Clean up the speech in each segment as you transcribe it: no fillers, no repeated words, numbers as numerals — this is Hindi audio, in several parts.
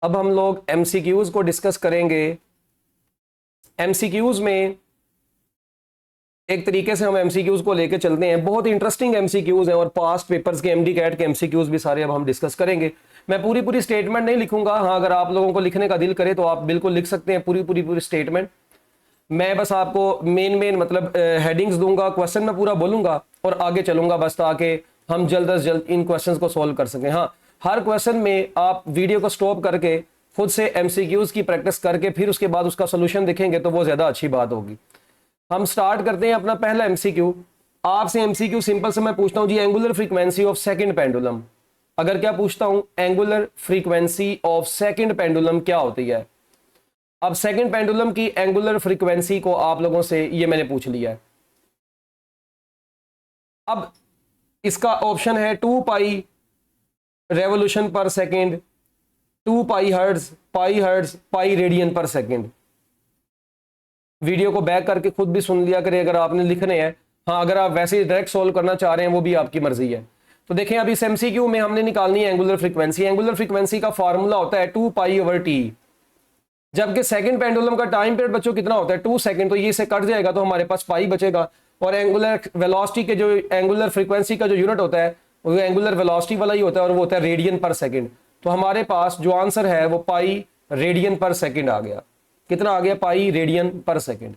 अब हम लोग एमसीक्यूज को डिस्कस करेंगे। एमसीक्यूज में एक तरीके से हम एमसीक्यूज को लेकर चलते हैं, बहुत इंटरेस्टिंग एमसीक्यूज हैं और पास्ट पेपर्स के एमडी कैट के एमसीक्यूज भी सारे अब हम डिस्कस करेंगे। मैं पूरी स्टेटमेंट नहीं लिखूंगा, हाँ अगर आप लोगों को लिखने का दिल करे तो आप बिल्कुल लिख सकते हैं पूरी स्टेटमेंट। मैं बस आपको मेन मतलब हेडिंग्स दूंगा, क्वेश्चन में पूरा बोलूंगा और आगे चलूंगा बस, ताकि हम जल्द से जल्द इन क्वेश्चंस को सॉल्व कर सकें। हाँ, हर क्वेश्चन में आप वीडियो को स्टॉप करके खुद से एमसीक्यूज की प्रैक्टिस करके फिर उसके बाद उसका सोल्यूशन देखेंगे तो वो ज्यादा अच्छी बात होगी। हम स्टार्ट करते हैं अपना पहला एमसीक्यू। आपसे एमसीक्यू सिंपल से मैं पूछता हूं जी, angular frequency of second pendulum. अगर क्या पूछता हूं, angular frequency of second pendulum क्या होती है। अब सेकंड पेंडुलम की एंगुलर फ्रीक्वेंसी को आप लोगों से ये मैंने पूछ लिया है। अब इसका ऑप्शन है 2 पाई रेवोल्यूशन पर सेकेंड, 2 पाई हर्ट्ज, पाई रेडियन पर सेकेंड। वीडियो को बैक करके खुद भी सुन लिया करें अगर आपने लिखने हैं। हाँ, अगर आप वैसे डायरेक्ट सॉल्व करना चाह रहे हैं वो भी आपकी मर्जी है। तो देखें, अभी इस एमसीक्यू में हमने निकालनी है एंगुलर फ्रीक्वेंसी। एंगुलर फ्रीक्वेंसी का फॉर्मूला होता है 2 पाई ओवर टी, जबकि सेकंड पेंडुलम का टाइम पीरियड बच्चों कितना होता है 2 सेकंड, तो ये से कट जाएगा तो हमारे पास पाई बचेगा। और एंगुलर वेलोसिटी के जो एंगुलर फ्रीक्वेंसी का जो यूनिट होता है वो एंगुलर वेलोसिटी वाला ही होता है और वो होता है रेडियन पर सेकंड। तो हमारे पास जो आंसर है वो पाई रेडियन पर सेकंड आ गया। कितना आ गया? पाई रेडियन पर सेकंड।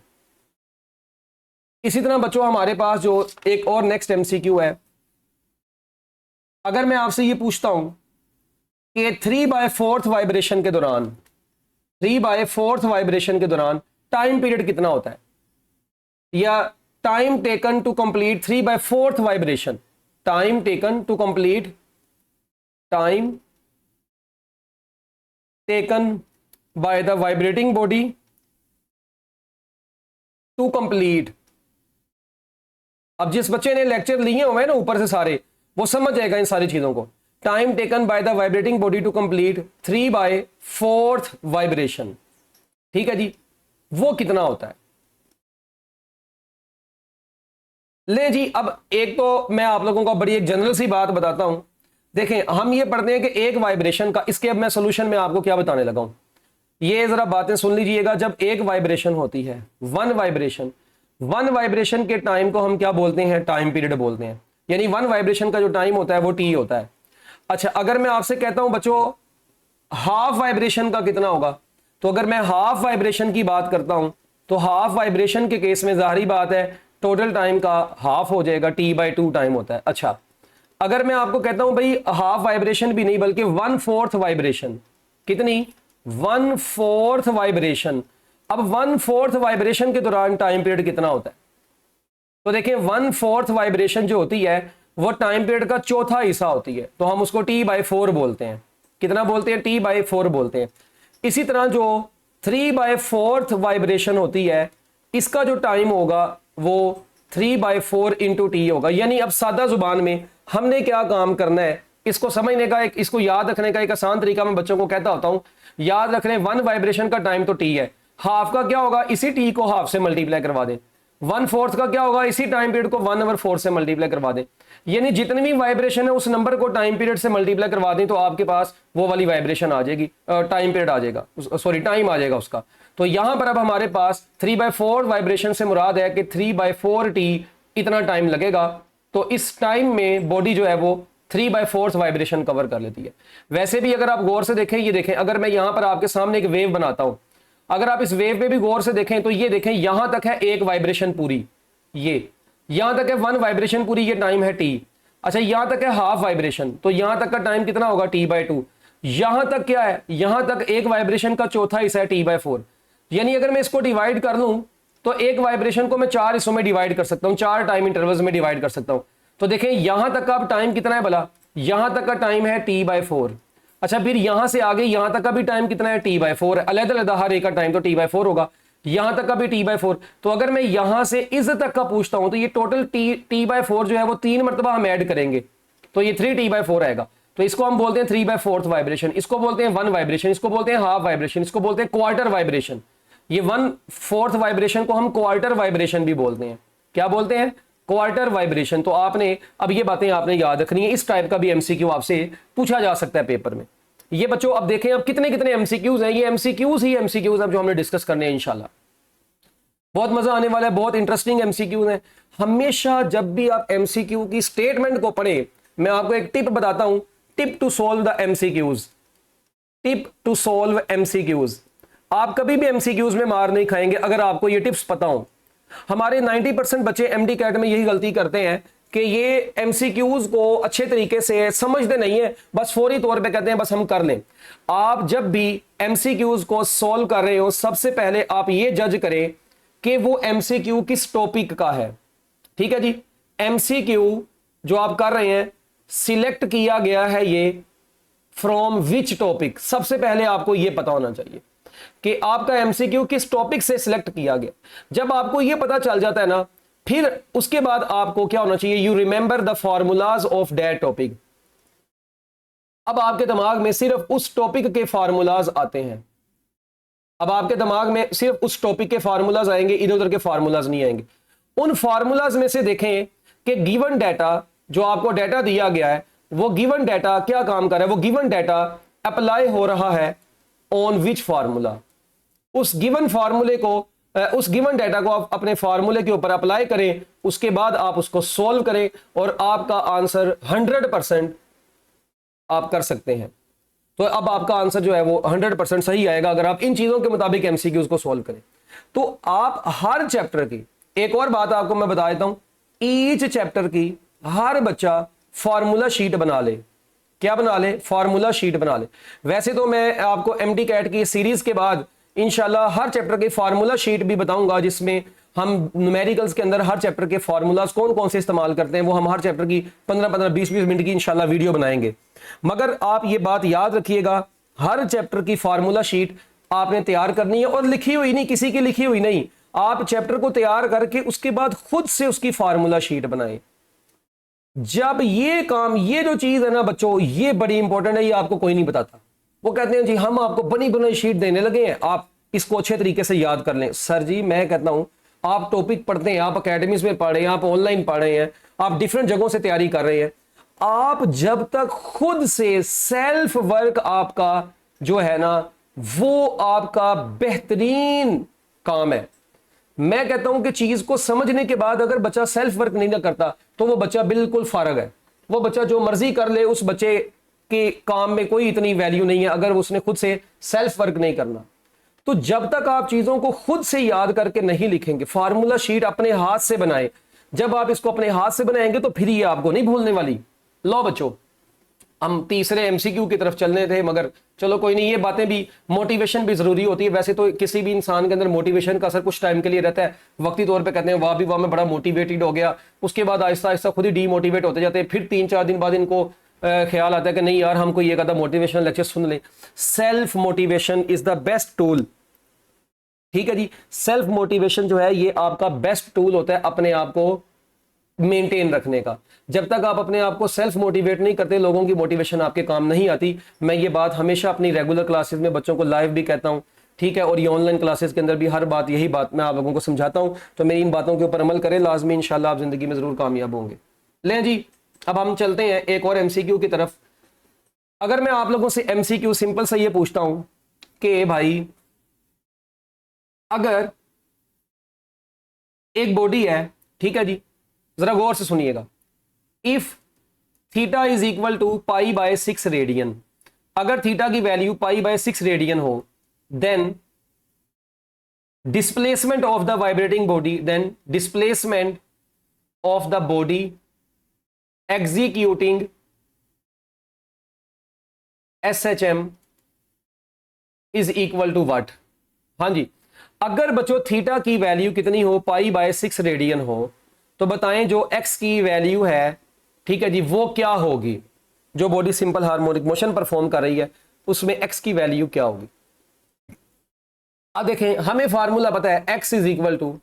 इसी तरह बच्चों हमारे पास जो एक और नेक्स्ट एमसीक्यू है, अगर मैं आपसे ये पूछता हूं कि 3/4 वाइब्रेशन के दौरान, 3/4 वाइब्रेशन के दौरान टाइम पीरियड कितना होता है, या time taken to complete 3/4 vibration, time taken to complete, time taken by the vibrating body to complete. अब जिस बच्चे ने लेक्चर लिए हुए हैं ना ऊपर से सारे, वो समझ जाएगा इन सारी चीजों को। Time taken by the vibrating body to complete 3/4 vibration, ठीक है जी, वो कितना होता है। ले जी, अब एक तो मैं आप लोगों को बड़ी एक जनरल सी बात बताता हूं। देखें, हम ये पढ़ते हैं कि एक वाइब्रेशन का, इसके अब मैं सोल्यूशन में आपको क्या बताने लगा हूं, ये जरा बातें सुन लीजिएगा। जब एक वाइब्रेशन होती है, वन वाइब्रेशन के टाइम को हम क्या बोलते हैं? टाइम पीरियड बोलते हैं। यानी वन वाइब्रेशन का जो टाइम होता है वो टी होता है। अच्छा, अगर मैं आपसे कहता हूं बच्चों हाफ वाइब्रेशन का कितना होगा, तो अगर मैं हाफ वाइब्रेशन की बात करता हूं तो हाफ वाइब्रेशन के केस में जाहिर बात है टोटल टाइम का हाफ हो जाएगा, T/2 टाइम होता है। अच्छा, अगर मैं आपको कहता हूं भाई हाफ वाइब्रेशन भी नहीं बल्कि 1/4 वाइब्रेशन, कितनी? 1/4 वाइब्रेशन। अब 1/4 वाइब्रेशन के दौरान टाइम पीरियड कितना होता है? तो देखिए 1/4 वाइब्रेशन जो होती है वो टाइम पीरियड का चौथा हिस्सा होती है, तो हम उसको T/4 बोलते हैं। कितना बोलते हैं? T/4 बोलते हैं। इसी तरह जो 3/4 वाइब्रेशन होती है, इसका जो टाइम होगा वो 3/4 इंटू टी होगा। यानी अब सादा जुबान में हमने क्या काम करना है, इसको समझने का, एक इसको याद रखने का एक आसान तरीका मैं बच्चों को कहता होता हूं। याद रख रहे हैं, वन वाइब्रेशन का टाइम तो टी है, हाफ का क्या होगा? इसी टी को हाफ से मल्टीप्लाई करवा दें। 1/4 का क्या होगा? इसी टाइम पीरियड को 1/4 से मल्टीप्लाई करवा दें। यानी जितनी भी वाइब्रेशन है उस नंबर को टाइम पीरियड से मल्टीप्लाई करवा दें तो आपके पास वो वाली वाइब्रेशन आ जाएगी, टाइम पीरियड आ जाएगा, सॉरी टाइम आ जाएगा उसका। तो यहां पर अब हमारे पास 3/4 वाइब्रेशन से मुराद है कि 3/4 टी इतना टाइम लगेगा। तो इस टाइम में बॉडी जो है वो 3/4 वाइब्रेशन कवर कर लेती है। वैसे भी अगर आप गौर से देखें, ये देखें, अगर मैं यहां पर आपके सामने एक वेव बनाता हूं, अगर आप इस वेव पे भी गौर से देखें तो ये देखें यहां तक है एक वाइब्रेशन पूरी, ये यहां तक है वन वाइब्रेशन पूरी, ये टाइम है टी। अच्छा, यहां तक है हाफ वाइब्रेशन, तो यहां तक का टाइम कितना होगा? T/2। यहां तक क्या है? यहां तक एक वाइब्रेशन का चौथा हिस्सा है T/4। यानी अगर मैं इसको डिवाइड कर लूं तो एक वाइब्रेशन को मैं 4 हिस्सों में डिवाइड कर सकता हूं, 4 टाइम इंटरवल्स में डिवाइड कर सकता हूं। तो देखें यहां तक का अब टाइम कितना है भला? यहां तक का टाइम है T/4। अच्छा, फिर यहां से आगे यहां तक का भी टाइम कितना है? T/4। अलग-अलग हर एक का टाइम तो T/4 होगा, यहां तक का भी T/4। तो अगर मैं यहां से इस तक का पूछता हूं तो ये टोटल T/4 जो है वो 3 मरतबा हम ऐड करेंगे तो ये 3T/4 आएगा। तो इसको हम बोलते हैं 3/4 वाइब्रेशन, इसको बोलते हैं वन वाइब्रेशन, इसको बोलते हैं हाफ वाइब्रेशन, इसको बोलते हैं क्वार्टर वाइब्रेशन। ये 1/4 वाइब्रेशन को हम क्वार्टर वाइब्रेशन भी बोलते हैं। क्या बोलते हैं? Quarter vibration. तो आपने अब ये बातें आपने याद रखनी है। इस टाइप का भी एमसीक्यू आपसे पूछा जा सकता है पेपर में। ये बच्चों अब देखें अब कितने कितने एमसीक्यूज हैं, ये एमसीक्यूज ही एमसीक्यूज हैं जो हमने डिस्कस करने हैं इंशाल्लाह। बहुत मजा आने वाला है, बहुत इंटरेस्टिंग एमसीक्यूज हैं। हमेशा जब भी आप एमसीक्यू की स्टेटमेंट को पढ़ें, मैं आपको एक टिप बताता हूं, tip to solve the MCQs, tip to solve MCQs. आप कभी भी एमसीक्यूज में मार नहीं खाएंगे अगर आपको ये टिप्स पता हो। हमारे 90% बच्चे एमडी कैट में यही गलती करते हैं कि ये एमसीक्यूज को अच्छे तरीके से समझते नहीं है, बस फौरी तौर पे कहते हैं बस हम कर लें। आप जब भी एमसीक्यूज को सॉल्व कर रहे हो, सबसे पहले आप ये जज करें कि वो एमसीक्यू किस टॉपिक का है। ठीक है जी, एमसीक्यू जो आप कर रहे हैं सिलेक्ट किया गया है ये फ्रॉम विच टॉपिक। सबसे पहले आपको यह पता होना चाहिए कि आपका एमसीक्यू किस टॉपिक से सिलेक्ट किया गया। जब आपको यह पता चल जाता है ना, फिर उसके बाद आपको क्या होना चाहिए, you remember the formulas of that topic. अब आपके दिमाग में सिर्फ उस टॉपिक के फार्मूलाज आते हैं, अब आपके दिमाग में सिर्फ उस टॉपिक के फार्मूलाज आएंगे, इधर उधर के फार्मूलाज नहीं आएंगे। उन फार्मूलाज में से देखें कि गिवन डाटा, जो आपको डाटा दिया गया है, वो गिवन डाटा क्या काम कर रहा है, वो गिवन डाटा अप्लाई हो रहा है ऑन विच फार्मूला। उस गिवन फार्मूले को, उस गिवन डाटा को आप अपने फार्मूले के ऊपर अप्लाई करें, उसके बाद आप उसको सॉल्व करें और आपका आंसर 100% आप कर सकते हैं। तो अब आपका आंसर जो है वो 100% सही आएगा अगर आप इन चीजों के मुताबिक एमसीक्यूज को सॉल्व करें। तो आप हर चैप्टर की, एक और बात आपको मैं बता देता हूं, ईच चैप्टर की हर बच्चा फार्मूला शीट बना ले। क्या बना ले? फार्मूला शीट बना ले। वैसे तो मैं आपको एमडी कैट की सीरीज के बाद इंशाल्लाह हर चैप्टर की फार्मूला शीट भी बताऊंगा, जिसमें हम न्यूमेरिकल्स के अंदर हर चैप्टर के फार्मूलाज कौन कौन से इस्तेमाल करते हैं, वो हम हर चैप्टर की 15-15, 20-20 मिनट की इंशाल्लाह वीडियो बनाएंगे। मगर आप ये बात याद रखिएगा, हर चैप्टर की फार्मूला शीट आपने तैयार करनी है, और लिखी हुई नहीं, किसी की लिखी हुई नहीं। आप चैप्टर को तैयार करके उसके बाद खुद से उसकी फार्मूला शीट बनाएं। जब ये काम, ये जो चीज है ना बच्चों, ये बड़ी इंपॉर्टेंट है, ये आपको कोई नहीं बताता। वो कहते हैं जी हम आपको बनी बनाई शीट देने लगे हैं, आप इसको अच्छे तरीके से याद कर लें। सर जी मैं कहता हूं आप टॉपिक पढ़ते हैं, आप अकेडमीज में पढ़ रहे हैं, आप ऑनलाइन पढ़ रहे हैं, आप डिफरेंट जगहों से तैयारी कर रहे हैं, आप जब तक खुद से सेल्फ वर्क आपका जो है ना वो आपका बेहतरीन काम है। मैं कहता हूं कि चीज को समझने के बाद अगर बच्चा सेल्फ वर्क नहीं ना करता तो वो बच्चा बिल्कुल फारग है। वो बच्चा जो मर्जी कर ले, उस बच्चे के काम में कोई इतनी वैल्यू नहीं है अगर उसने खुद से सेल्फ वर्क नहीं करना। तो जब तक आप चीजों को खुद से याद करके नहीं लिखेंगे, फार्मूला शीट अपने हाथ से बनाएं। जब आप इसको अपने हाथ से बनाएंगे तो फिर ये आपको नहीं भूलने वाली। लो बच्चों, हम तीसरे एमसीक्यू की तरफ चलने थे, मगर चलो कोई नहीं, ये बातें भी, मोटिवेशन भी जरूरी होती है। वैसे तो किसी भी इंसान के अंदर मोटिवेशन का असर कुछ टाइम के लिए रहता है, वक्ती तौर पे कहते हैं वाह भी वाह मैं बड़ा मोटिवेटेड हो गया, उसके बाद आहिस्ता आहिस्ता खुद ही डीमोटिवेट होते जाते हैं। फिर 3-4 दिन बाद इनको ख्याल आता है कि नहीं यार हमको ये कहता मोटिवेशनल लेक्चर सुन ले। Self motivation is the best tool. ठीक है जी, सेल्फ मोटिवेशन जो है ये आपका बेस्ट टूल होता है अपने आप को मेंटेन रखने का। जब तक आप अपने आप को सेल्फ मोटिवेट नहीं करते, लोगों की मोटिवेशन आपके काम नहीं आती। मैं ये बात हमेशा अपनी रेगुलर क्लासेस में बच्चों को लाइव भी कहता हूं, ठीक है, और ये ऑनलाइन क्लासेस के अंदर भी हर बात, यही बात मैं आप लोगों को समझाता हूं। तो मेरी इन बातों के ऊपर अमल करें, लाजमी इंशाल्लाह आप जिंदगी में जरूर कामयाब होंगे। लें जी, अब हम चलते हैं एक और एमसीक्यू की तरफ। अगर मैं आप लोगों से एमसीक्यू सिंपल से ये पूछता हूं कि भाई अगर एक बॉडी है, ठीक है जी, जरा गौर से सुनिएगा, if theta is equal to π/6 radian, अगर थीटा की वैल्यू π/6 रेडियन हो, then displacement of the vibrating body, then displacement of the body executing SHM is equal to what. हाँ जी, अगर बच्चों थीटा की वैल्यू कितनी हो, π/6 रेडियन हो, तो बताएं जो x की वैल्यू है, ठीक है जी, वो क्या होगी। जो body simple harmonic motion perform कर रही है उसमें x की वैल्यू क्या होगी। अब देखें, हमें फार्मूला पता है, x is equal to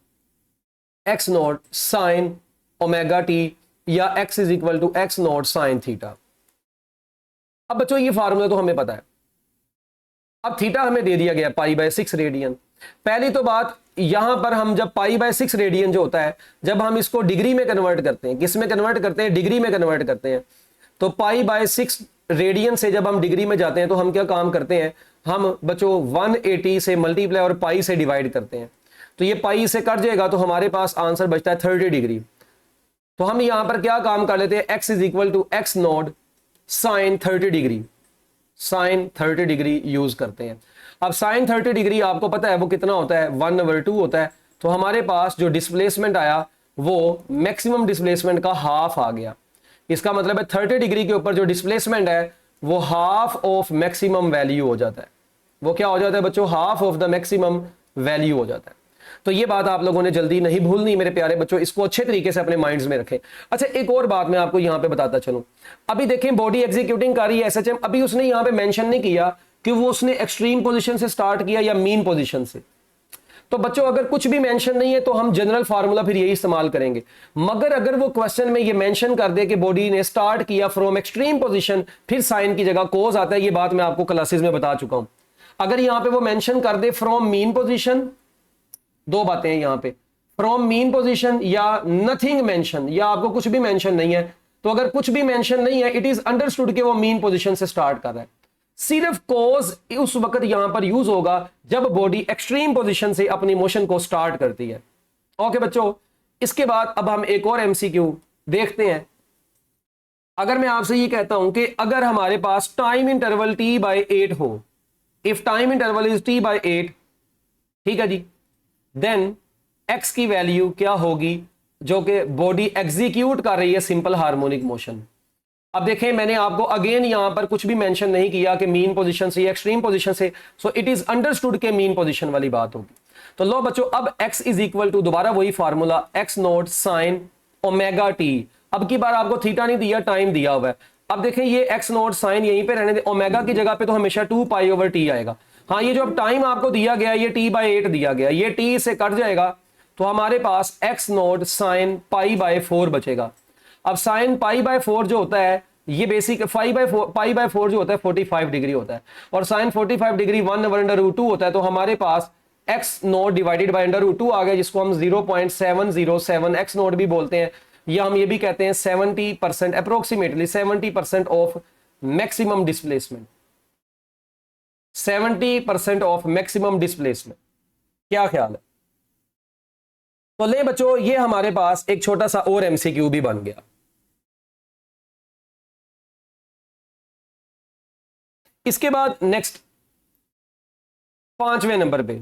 x0 sine omega t, या x is equal to x0 sine theta. अब बच्चों ये फार्मूला तो हमें पता है। अब थीटा हमें दे दिया गया π/6 रेडियन। पहली तो बात, यहां पर हम जब π/6 रेडियन जो होता है, जब हम इसको डिग्री में कन्वर्ट करते हैं, किस में कन्वर्ट करते हैं, डिग्री में कन्वर्ट करते हैं, तो π/6 रेडियन से जब हम डिग्री में जाते हैं तो हम क्या काम करते हैं, हम बच्चों 180 से मल्टीप्लाई और पाई से डिवाइड करते हैं, तो ये पाई से कट जाएगा तो हमारे पास आंसर बचता है 30 डिग्री। तो हम यहां पर क्या काम कर लेते हैं, x is equal to x naught sine 30 degree, sine 30 degree use करते हैं। अब साइन 30 डिग्री आपको पता है वो कितना होता है, 1/2 होता है। तो हमारे पास जो डिस्प्लेसमेंट आया वो मैक्सिमम डिस्प्लेसमेंट का हाफ आ गया। इसका मतलब है 30 डिग्री के ऊपर जो डिस्प्लेसमेंट है वो हाफ ऑफ मैक्सिमम वैल्यू हो जाता है। वो क्या हो जाता है बच्चों, half of the maximum value हो जाता है। तो ये बात आप लोगों ने जल्दी नहीं भूलनी मेरे प्यारे बच्चों, इसको अच्छे तरीके से अपने माइंड्स में रखें। अच्छा एक और बात मैं आपको यहां पे बताता चलूं, अभी देखें बॉडी एग्जीक्यूटिंग कर रही है एसएचएम, अभी उसने यहां पे मेंशन नहीं किया कि वो उसने एक्सट्रीम पोजीशन से स्टार्ट किया या मीन पोजीशन से। तो बच्चों अगर कुछ भी मेंशन नहीं है तो हम जनरल फार्मूला फिर यही इस्तेमाल करेंगे, मगर अगर वो क्वेश्चन में ये मेंशन कर दे कि बॉडी ने स्टार्ट किया फ्रॉम एक्सट्रीम पोजीशन, फिर साइन की जगह कोज आता है, ये बात मैं आपको क्लासेस में बता चुका हूं। अगर यहां पे वो मेंशन कर दे फ्रॉम मीन पोजीशन, दो बातें हैं यहां पे, फ्रॉम मीन पोजीशन या नथिंग मेंशन, या आपको कुछ भी मेंशन नहीं है। तो अगर कुछ भी मेंशन नहीं है, इट इज अंडरस्टूड कि वो मीन पोजीशन से स्टार्ट कर रहा है। सिर्फ कॉज उस वक्त यहां पर यूज होगा जब बॉडी एक्सट्रीम पोजीशन से अपनी मोशन को स्टार्ट करती है। ओके बच्चों, इसके बाद अब हम एक और एमसीक्यू देखते हैं। अगर मैं आपसे ये कहता हूं कि अगर हमारे पास टाइम इंटरवल t/8 हो, if time interval is t/8, ठीक है जी, देन x की वैल्यू क्या होगी जो कि बॉडी एग्जीक्यूट कर रही है सिंपल हार्मोनिक मोशन। अब देखें मैंने आपको अगेन यहां पर कुछ भी मेंशन नहीं किया कि मीन पोजीशन से या एक्सट्रीम पोजीशन से, सो इट इज अंडरस्टूड के मीन पोजीशन वाली बात होगी। तो लो बच्चों, अब x इज इक्वल टू, दोबारा वही formula, x not sign omega T. अब की बार आपको थीटा नहीं दिया, टाइम दिया हुआ है। अब देखें ये x नॉट साइन यहीं पे रहने दे, ओमेगा की जगह पे तो हमेशा 2π/t आएगा। हाँ, ये जो अब टाइम आपको दिया गया ये t/8 दिया गया, ये t से कट जाएगा तो हमारे पास x नॉट साइन π/4 बचेगा। अब साइन π/4 जो होता है ये बेसिक π/4 जो होता है 45 डिग्री होता है, और साइन 45 डिग्री 1/√2 होता है। तो हमारे पास x नॉट डिवाइडेड बाय √2 आ गया, जिसको हम 0.707 x नॉट भी बोलते हैं, या हम ये भी कहते हैं 70%, approximately 70% of maximum displacement, 70% of maximum displacement. क्या ख्याल है? तो ले बच्चों, ये हमारे पास एक छोटा सा और एमसीक्यू भी बन गया। इसके बाद नेक्स्ट 5वें नंबर पे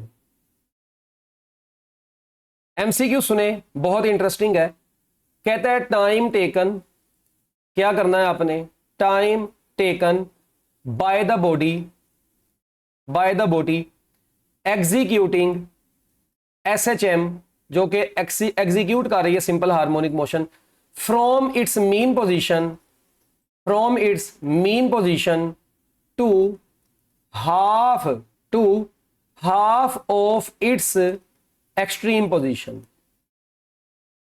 एमसीक्यू सुने, बहुत इंटरेस्टिंग है। कहता है टाइम टेकन, क्या करना है आपने, time taken by the body executing SHM, जो कि एग्जीक्यूट कर रही है simple harmonic motion from its mean position to half of its extreme position.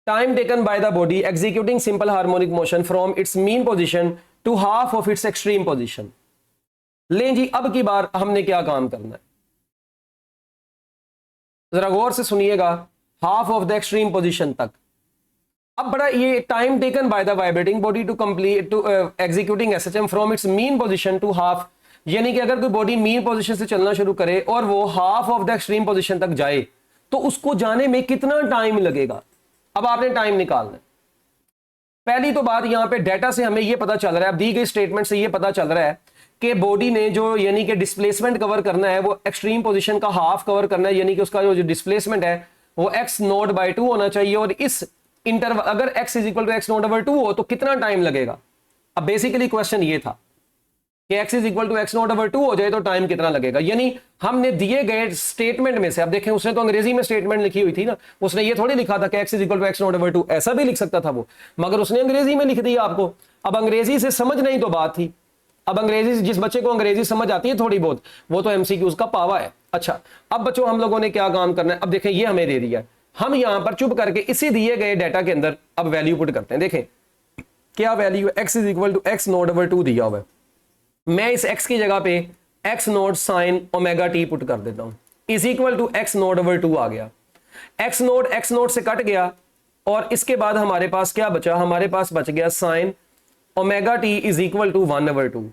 Time taken by the body executing simple harmonic motion from its mean position to half of its extreme position. लें जी, अब की बार हमने क्या काम करना है, जरा गौर से सुनिएगा, half of the extreme position तक। अब बड़ा ये time taken by the vibrating body to complete to executing SHM from its mean position to half, यानी कि अगर कोई बॉडी मीन पोजीशन से चलना शुरू करे और वो half of the extreme position तक जाए तो उसको जाने में कितना टाइम लगेगा। अब आपने टाइम निकालना है। पहली तो बात यहां पे डेटा से हमें यह पता चल रहा है, अब दी गई स्टेटमेंट से यह पता चल रहा है कि बॉडी ने जो यानी कि डिस्प्लेसमेंट कवर करना है वो एक्सट्रीम पोजीशन का हाफ कवर करना है, यानी कि उसका जो डिस्प्लेसमेंट है वो x नॉट बाय 2 होना चाहिए। और इस इंटरवल अगर x is equal to x naught हो तो कितना टाइम लगेगा। अब बेसिकली क्वेश्चन ये था कि x is equal to x naught हो जाए तो टाइम कितना लगेगा। यानी हमने दिए गए स्टेटमेंट में से, अब देखें उसने तो अंग्रेजी में स्टेटमेंट लिखी हुई थी ना, उसने ये थोड़ी लिखा था कि x is equal to x naught, ऐसा भी लिख सकता था वो, मगर उसने अंग्रेजी में लिख दिया आपको। अब अंग्रेजी से समझ नहीं तो बात थी, अब अंग्रेजी, जिस बच्चे को अंग्रेजी समझ आती है थोड़ी बहुत, वो तो एमसीक्यूज का पावा है। अच्छा, अब बच्चों हम लोगों ने क्या काम करना है, अब देखें ये हमें दे दिया है, हम यहां पर चुप करके इसी दिए गए डेटा के अंदर अब वैल्यू पुट करते हैं। देखें क्या वैल्यू है, x is equal to x naught दिया हुआ है, मैं इस x की जगह पे x not sign omega T put कर देता हूं, इज इक्वल टू x नॉट/2 आ गया। x नॉट से कट गया और इसके बाद हमारे पास क्या बचा, हमारे पास बच गया sine omega t is equal to 1/2।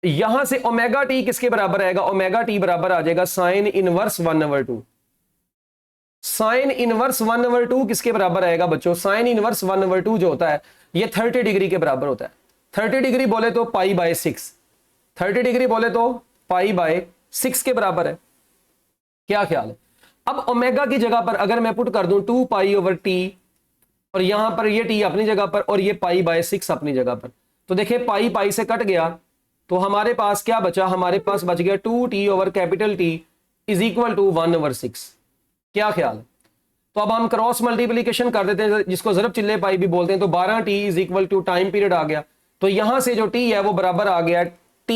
यहां से ओमेगा टी किसके बराबर आएगा, ओमेगा टी बराबर आ जाएगा साइन इनवर्स 1/2। साइन इनवर्स 1/2 किसके बराबर आएगा बच्चों, साइन इनवर्स 1/2 जो होता है ये 30 डिग्री के बराबर होता है। 30 डिग्री बोले तो π/6, 30 डिग्री बोले तो π/6 के बराबर है। क्या ख्याल है। अब ओमेगा की जगह पर अगर मैं पुट कर दूं 2π/t और यहां पर ये t अपनी जगह पर और ये π/6 अपनी जगह पर, तो देखिए पाई से कट गया तो हमारे पास क्या बचा, हमारे पास बच गया 2t/T इज इक्वल टू 1/6। क्या ख्याल है। तो अब हम क्रॉस मल्टीप्लीकेशन कर देते हैं जिसको ज़रब चिल्ले पाई भी बोलते हैं, तो 12t is equal to time period आ गया। तो यहां से जो t है वो बराबर आ गया t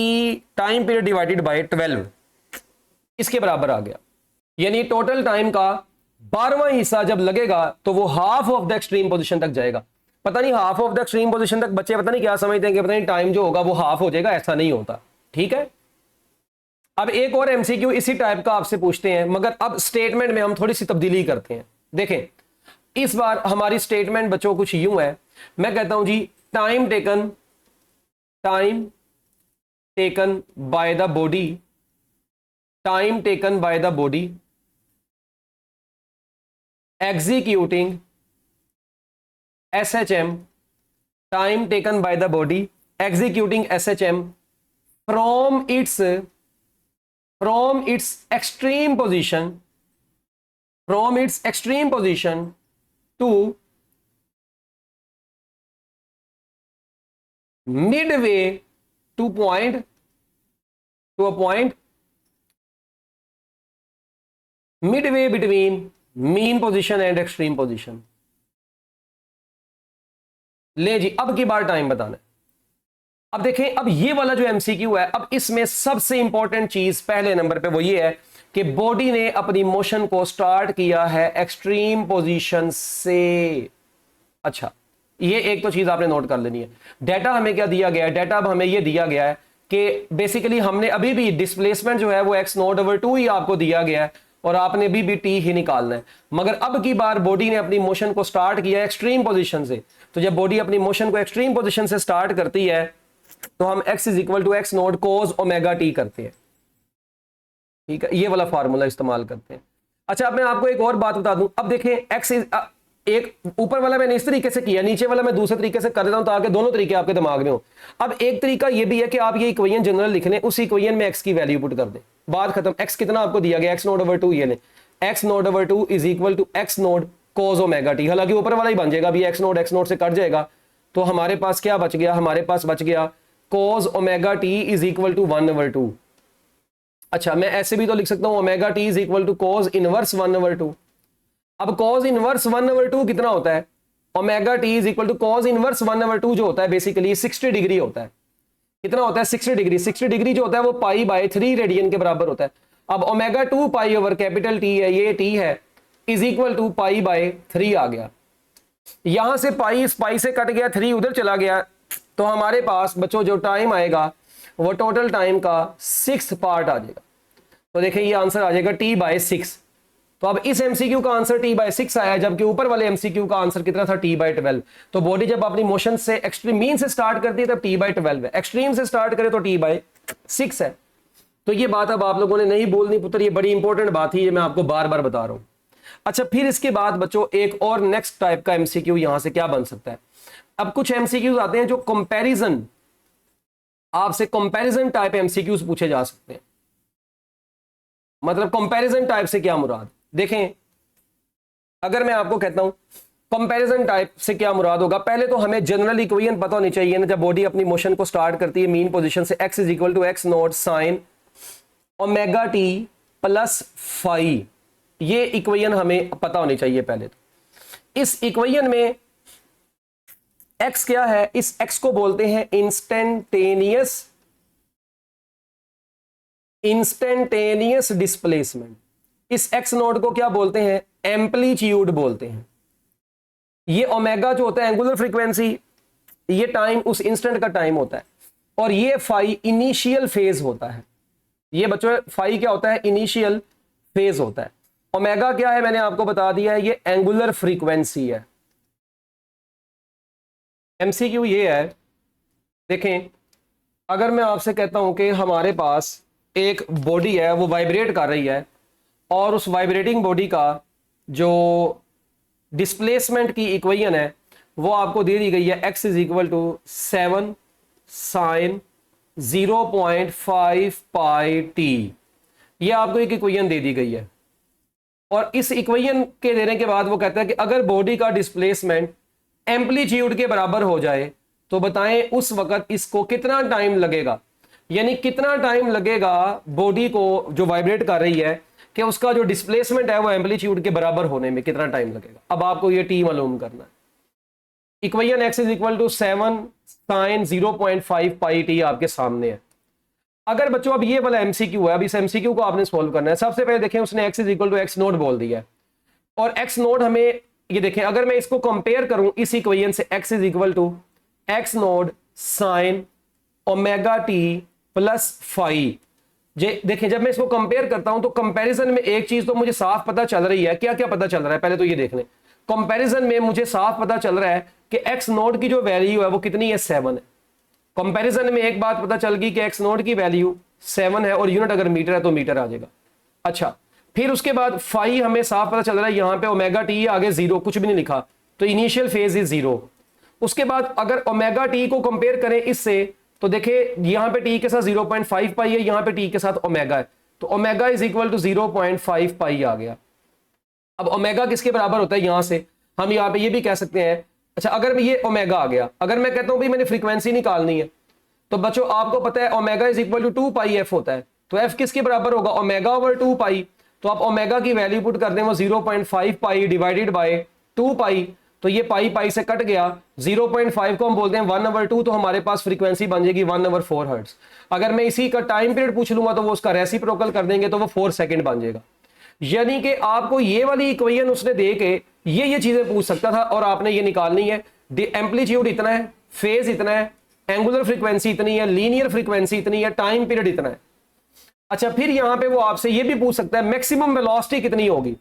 time period divided by 12, इसके बराबर आ गया। यानी टोटल टाइम का 12वां हिस्सा जब लगेगा तो वो half of the extreme position तक जाएगा। पता नहीं half of the extreme position तक बच्चे पता नहीं क्या समझते हैं कि पता नहीं टाइम जो होगा वो हाफ हो जाएगा, ऐसा नहीं होता। ठीक है। अब एक और एमसीक्यू इसी टाइप का आपसे पूछते हैं, मगर अब स्टेटमेंट में हम थोड़ी सी तब्दीली करते हैं। देखें इस बार हमारी स्टेटमेंट बच्चों कुछ यूं है, मैं कहता हूं जी time taken by the body, time taken by the body executing SHM, time taken by the body executing SHM from its extreme position, to midway to a point midway between mean position and extreme position. ले जी अब की बार टाइम बताना है। अब देखें अब ये वाला जो एमसीक्यू है, अब इसमें सबसे इंपॉर्टेंट चीज पहले नंबर पे वो ये है कि बॉडी ने अपनी मोशन को स्टार्ट किया है एक्सट्रीम पोजीशन से। अच्छा ये एक तो चीज आपने नोट कर लेनी है। डाटा हमें क्या दिया गया है, डाटा अब हमें ये दिया गया है कि बेसिकली हमने अभी भी डिस्प्लेसमेंट जो है वो x0/2 ही आपको दिया गया है और आपने भी टी ही निकालना है। मगर अब की बार बॉडी ने अपनी मोशन को स्टार्ट किया एक्सट्रीम पोजीशन से, तो जब बॉडी अपनी मोशन को एक्सट्रीम पोजीशन से स्टार्ट करती है तो हम x is equal to x0 cos omega t करते हैं। ठीक है, ये वाला फार्मूला इस्तेमाल करते हैं। अच्छा अब मैं आपको एक और बात बता दूं, अब देखें x इज एक ऊपर वाला मैंने इस तरीके से किया, नीचे वाला मैं दूसरे तरीके से कर देता हूं ताकि दोनों तरीके आपके दिमाग में हो। अब एक तरीका ये भी है कि आप ये इक्वेशन जनरल लिख लें, उस इक्वेशन में x की वैल्यू पुट कर दें, बात खत्म। x कितना आपको दिया गया x0/2, ये लें x0/2 is equal to x0 cos omega t. हालांकि ऊपर वाला ही बन जाएगा, अभी x0 से कट जाएगा तो हमारे पास क्या बच गया, हमारे पास बच गया cos omega t is equal to 1/2। अच्छा मैं ऐसे भी तो लिख सकता हूं omega t is equal to cos inverse 1/2। अब cos इनवर्स 1/2 कितना होता है, omega t is equal to cos inverse 1/2 जो होता है बेसिकली 60 डिग्री होता है। कितना होता है 60 डिग्री। 60 डिग्री जो होता है वो π/3 रेडियन के बराबर होता है। अब ओमेगा 2π/T है, ये t है, इज इक्वल टू π/3 आ गया। यहां से पाई से कट गया, 3 उधर चला गया, तो हमारे पास बच्चों जो टाइम आएगा वो टोटल टाइम का 6th पार्ट आ जाएगा। तो देखिए ये आंसर आ जाएगा t/6। तो अब इस एमसीक्यू का आंसर t/6 आया, जबकि ऊपर वाले एमसीक्यू का आंसर कितना था t/12। तो बॉडी जब अपनी मोशन से एक्सट्रीम मीन से स्टार्ट करती है तब t/12 है, एक्सट्रीम से स्टार्ट करे तो t/6 है। तो ये बात अब आप लोगों ने नहीं बोलनी पुत्र, ये बड़ी इंपॉर्टेंट बात है, ये मैं आपको बार बार बता रहा हूं। अच्छा फिर इसके बाद बच्चों एक और नेक्स्ट टाइप का एमसीक्यू यहां से क्या बन सकता है। अब कुछ एमसीक्यूज आते हैं जो कंपैरिजन, आपसे कंपैरिजन टाइप एमसीक्यूज पूछे जा सकते हैं। मतलब कंपैरिजन टाइप से क्या मुराद, देखें अगर मैं आपको कहता हूं कंपैरिजन टाइप से क्या मुराद होगा, पहले तो हमें जनरल इक्वेशन पता होनी चाहिए ना। जब बॉडी अपनी मोशन को स्टार्ट करती है मीन पोजीशन से, x is equal to x0 sine omega t plus phi, ये इक्वेशन हमें पता होनी चाहिए पहले तो। इस इक्वेशन में x क्या है, इस x को बोलते हैं इंस्टेंटेनियस डिस्प्लेसमेंट। इस x0 को क्या बोलते हैं, एम्पलीट्यूड बोलते हैं। ये ओमेगा जो होता है एंगुलर फ्रीक्वेंसी, ये टाइम उस इंस्टेंट का टाइम होता है, और ये फाई इनिशियल फेज होता है। ये बच्चों फाई क्या होता है, इनिशियल फेज होता है। ओमेगा क्या है मैंने आपको बता दिया है, ये एंगुलर फ्रीक्वेंसी है। एमसीक्यू ये है, देखें अगर मैं आपसे कहता हूं कि हमारे पास एक बॉडी है, वो वाइब्रेट कर रही है, और उस वाइब्रेटिंग बॉडी का जो डिस्प्लेसमेंट की इक्वेशन है वो आपको दे दी गई है, x is equal to 7 sine 0.5 pi t. ये आपको एक इक्वेशन दे दी गई है, और इस इक्वेशन के देने के बाद वो कहता है कि अगर बॉडी का डिस्प्लेसमेंट एम्पलीट्यूड के बराबर हो जाए तो बताएं उस वक्त इसको कितना टाइम लगेगा, यानी कितना टाइम लगेगा बॉडी को जो वाइब्रेट कर रही है कि उसका जो डिस्प्लेसमेंट है वो एम्पलीट्यूड के बराबर होने में कितना टाइम लगेगा। अब आपको ये टी मालूम करना है। Equation x is equal to 7 sine 0.5 pi t आपके सामने है। अगर बच्चों अब ये वाला एमसीक्यू है, अब इस एमसीक्यू को आपने सोल्व करना है। सबसे पहले देखें उसने x is equal to x naught बोल दिया है, और x नोट हमें ये देखें, अगर मैं इसको कंपेयर करूं इस इक्वेशन से, x is equal to x naught sine omega t plus phi. देखें जब मैं इसको कंपेयर करता हूं तो कंपैरिजन में एक चीज तो मुझे साफ पता चल रही है। क्या क्या पता चल रहा है, पहले तो ये देख लें। कंपैरिजन में मुझे साफ पता चल रहा है कि एक्स नोट की जो वैल्यू है वो कितनी है, 7 है। कंपैरिजन में एक बात पता चल गई कि एक्स नोट की वैल्यू 7 है, और यूनिट अगर मीटर है तो मीटर आ जाएगा। अच्छा, फिर उसके बाद फाई हमें साफ पता चल रहा है, यहां पे ओमेगा टी आगे 0, कुछ भी नहीं लिखा, तो इनिशियल फेज इज 0। उसके बाद अगर ओमेगा टी को कंपेयर करें इससे तो देखिए यहां पे टी के साथ 0.5 पाई है, यहां पे टी के साथ ओमेगा है, तो ओमेगा इज इक्वल टू 0.5 पाई आ गया। अब ओमेगा किसके बराबर होता है, यहां से हम यहां पे ये भी कह सकते हैं। अच्छा, अगर ये ओमेगा आ गया, अगर मैं कहता हूं भाई मैंने फ्रीक्वेंसी निकालनी है, तो बच्चों आपको पता है omega is equal to 2 pi f होता है, तो एफ किसके बराबर होगा, ओमेगा ओवर 2 पाई। तो आप ओमेगा की वैल्यू पुट कर दें, वो 0.5 पाई डिवाइडेड बाय 2 पाई, तो ये पाई पाई से कट गया। 0.5 को हम बोलते हैं 1/2, तो हमारे पास फ्रीक्वेंसी बन जाएगी 1/4 हर्ट्ज। अगर मैं इसी का टाइम पीरियड पूछ लूंगा तो वो उसका रेसिप्रोकल कर देंगे तो वो 4 सेकंड बन जाएगा। यानी कि आपको ये वाली इक्वेशन उसने दे के ये चीजें पूछ सकता था, और आपने ये निकालनी है। एम्पलीट्यूड इतना है, फेज इतना है, एंगुलर फ्रीक्वेंसी इतनी है, लीनियर फ्रीक्वेंसी इतनी है, टाइम पीरियड इतना है। अच्छा, फिर यहां पे वो आपसे ये भी पूछ सकता है मैक्सिमम वेलोसिटी कितनी होगी।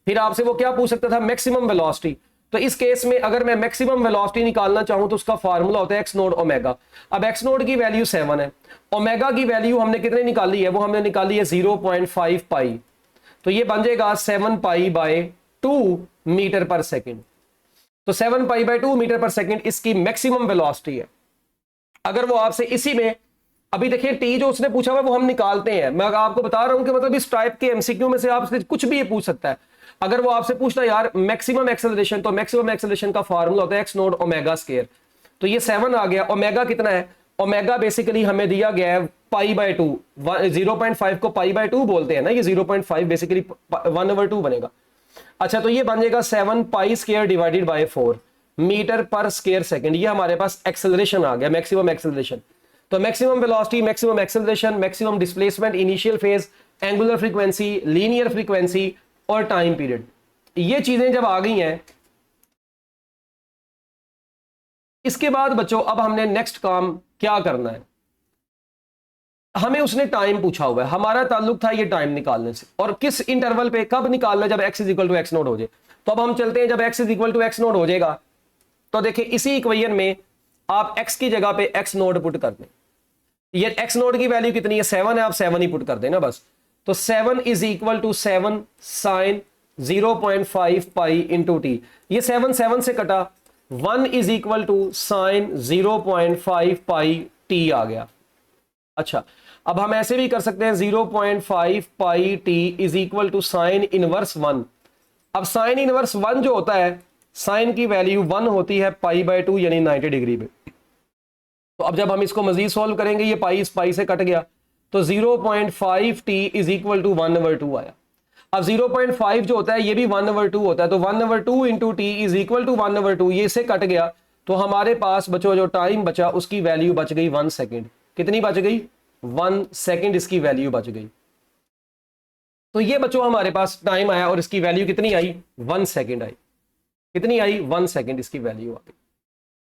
फिर आपसे वो क्या पूछ सकता था, मैक्सिमम वेलोसिटी। तो इस केस में अगर मैं मैक्सिमम वेलोसिटी निकालना चाहूं तो उसका फार्मूला होता है एक्स नोट ओमेगा। अब एक्स नोट की वैल्यू 7 है, ओमेगा की वैल्यू हमने कितने निकाली है, वो हमने निकाली है 0.5 पाई, तो ये बन जाएगा 7 पाई बाय 2 मीटर पर सेकेंड। तो 7 पाई बाय 2 मीटर पर सेकेंड इसकी मैक्सिमम वेलोसिटी है। अगर वो आपसे इसी में, अभी देखिए टी जो उसने पूछा हुआ वो हम निकालते हैं। मैं आपको बता रहा हूं कि मतलब इस टाइप के एमसीक्यू में से आपसे कुछ भी ये पूछ सकता है। अगर वो आपसे पूछता है यार मैक्सिमम एक्सेलरेशन, तो मैक्सिमम एक्सेलरेशन का फार्मूला होता है एक्स नोट ओमेगा स्क्वायर। तो ये 7 आ गया। ओमेगा कितना है, ओमेगा बेसिकली हमें दिया गया है पाई बाय 2। 0.5 को पाई बाय 2 बोलते हैं ना, ये 0.5 बेसिकली 1/2 बनेगा। अच्छा, तो ये बन जाएगा 7 pi square divided by 4 metre per square second. ये हमारे पास एक्सेलरेशन आ गया, मैक्सिमम एक्सेलरेशन। तो maximum velocity, maximum acceleration, maximum displacement, initial phase, angular frequency, linear frequency और टाइम पीरियड, ये चीजें जब आ गई हैं, इसके बाद बच्चों अब हमने नेक्स्ट काम क्या करना है। हमें उसने टाइम पूछा हुआ है, हमारा ताल्लुक था ये टाइम निकालने से, और किस इंटरवल पे कब निकालना है, जब x is equal to x naught हो जाए। तो अब हम चलते हैं, जब x is equal to x naught हो जाएगा तो देखिए इसी इक्वेशन में आप x की जगह पे x नोट पुट कर दें। ये x नोट की वैल्यू कितनी है, 7 है, आप 7 ही पुट कर देना बस। तो 7 is equal to 7 sine 0.5 pi into t. ये 7 7 से कटा, 1 is equal to sine 0.5 pi t आ गया। अच्छा, अब हम ऐसे भी कर सकते हैं 0.5 pi t is equal to sine inverse 1। अब साइन इनवर्स 1 जो होता है, साइन की वैल्यू 1 होती है पाई बाय 2 यानी 90 डिग्री पे। तो अब जब हम इसको मजीद सॉल्व करेंगे, ये पाई इस पाई से कट गया, तो 0.5 टी इज इक्वल टू 1/2 आया। अब 0.5 जो होता है ये भी 1/2 होता है, तो 1/2 into t is equal to 1/2, ये से कट गया। तो हमारे पास बच्चों जो टाइम बचा उसकी वैल्यू बच गई 1 सेकेंड। कितनी बच गई, 1 सेकेंड इसकी वैल्यू बच गई। तो ये बच्चों हमारे पास टाइम आया और इसकी वैल्यू कितनी आई, 1 सेकेंड आई। कितनी आई, 1 सेकेंड इसकी वैल्यू आ गई।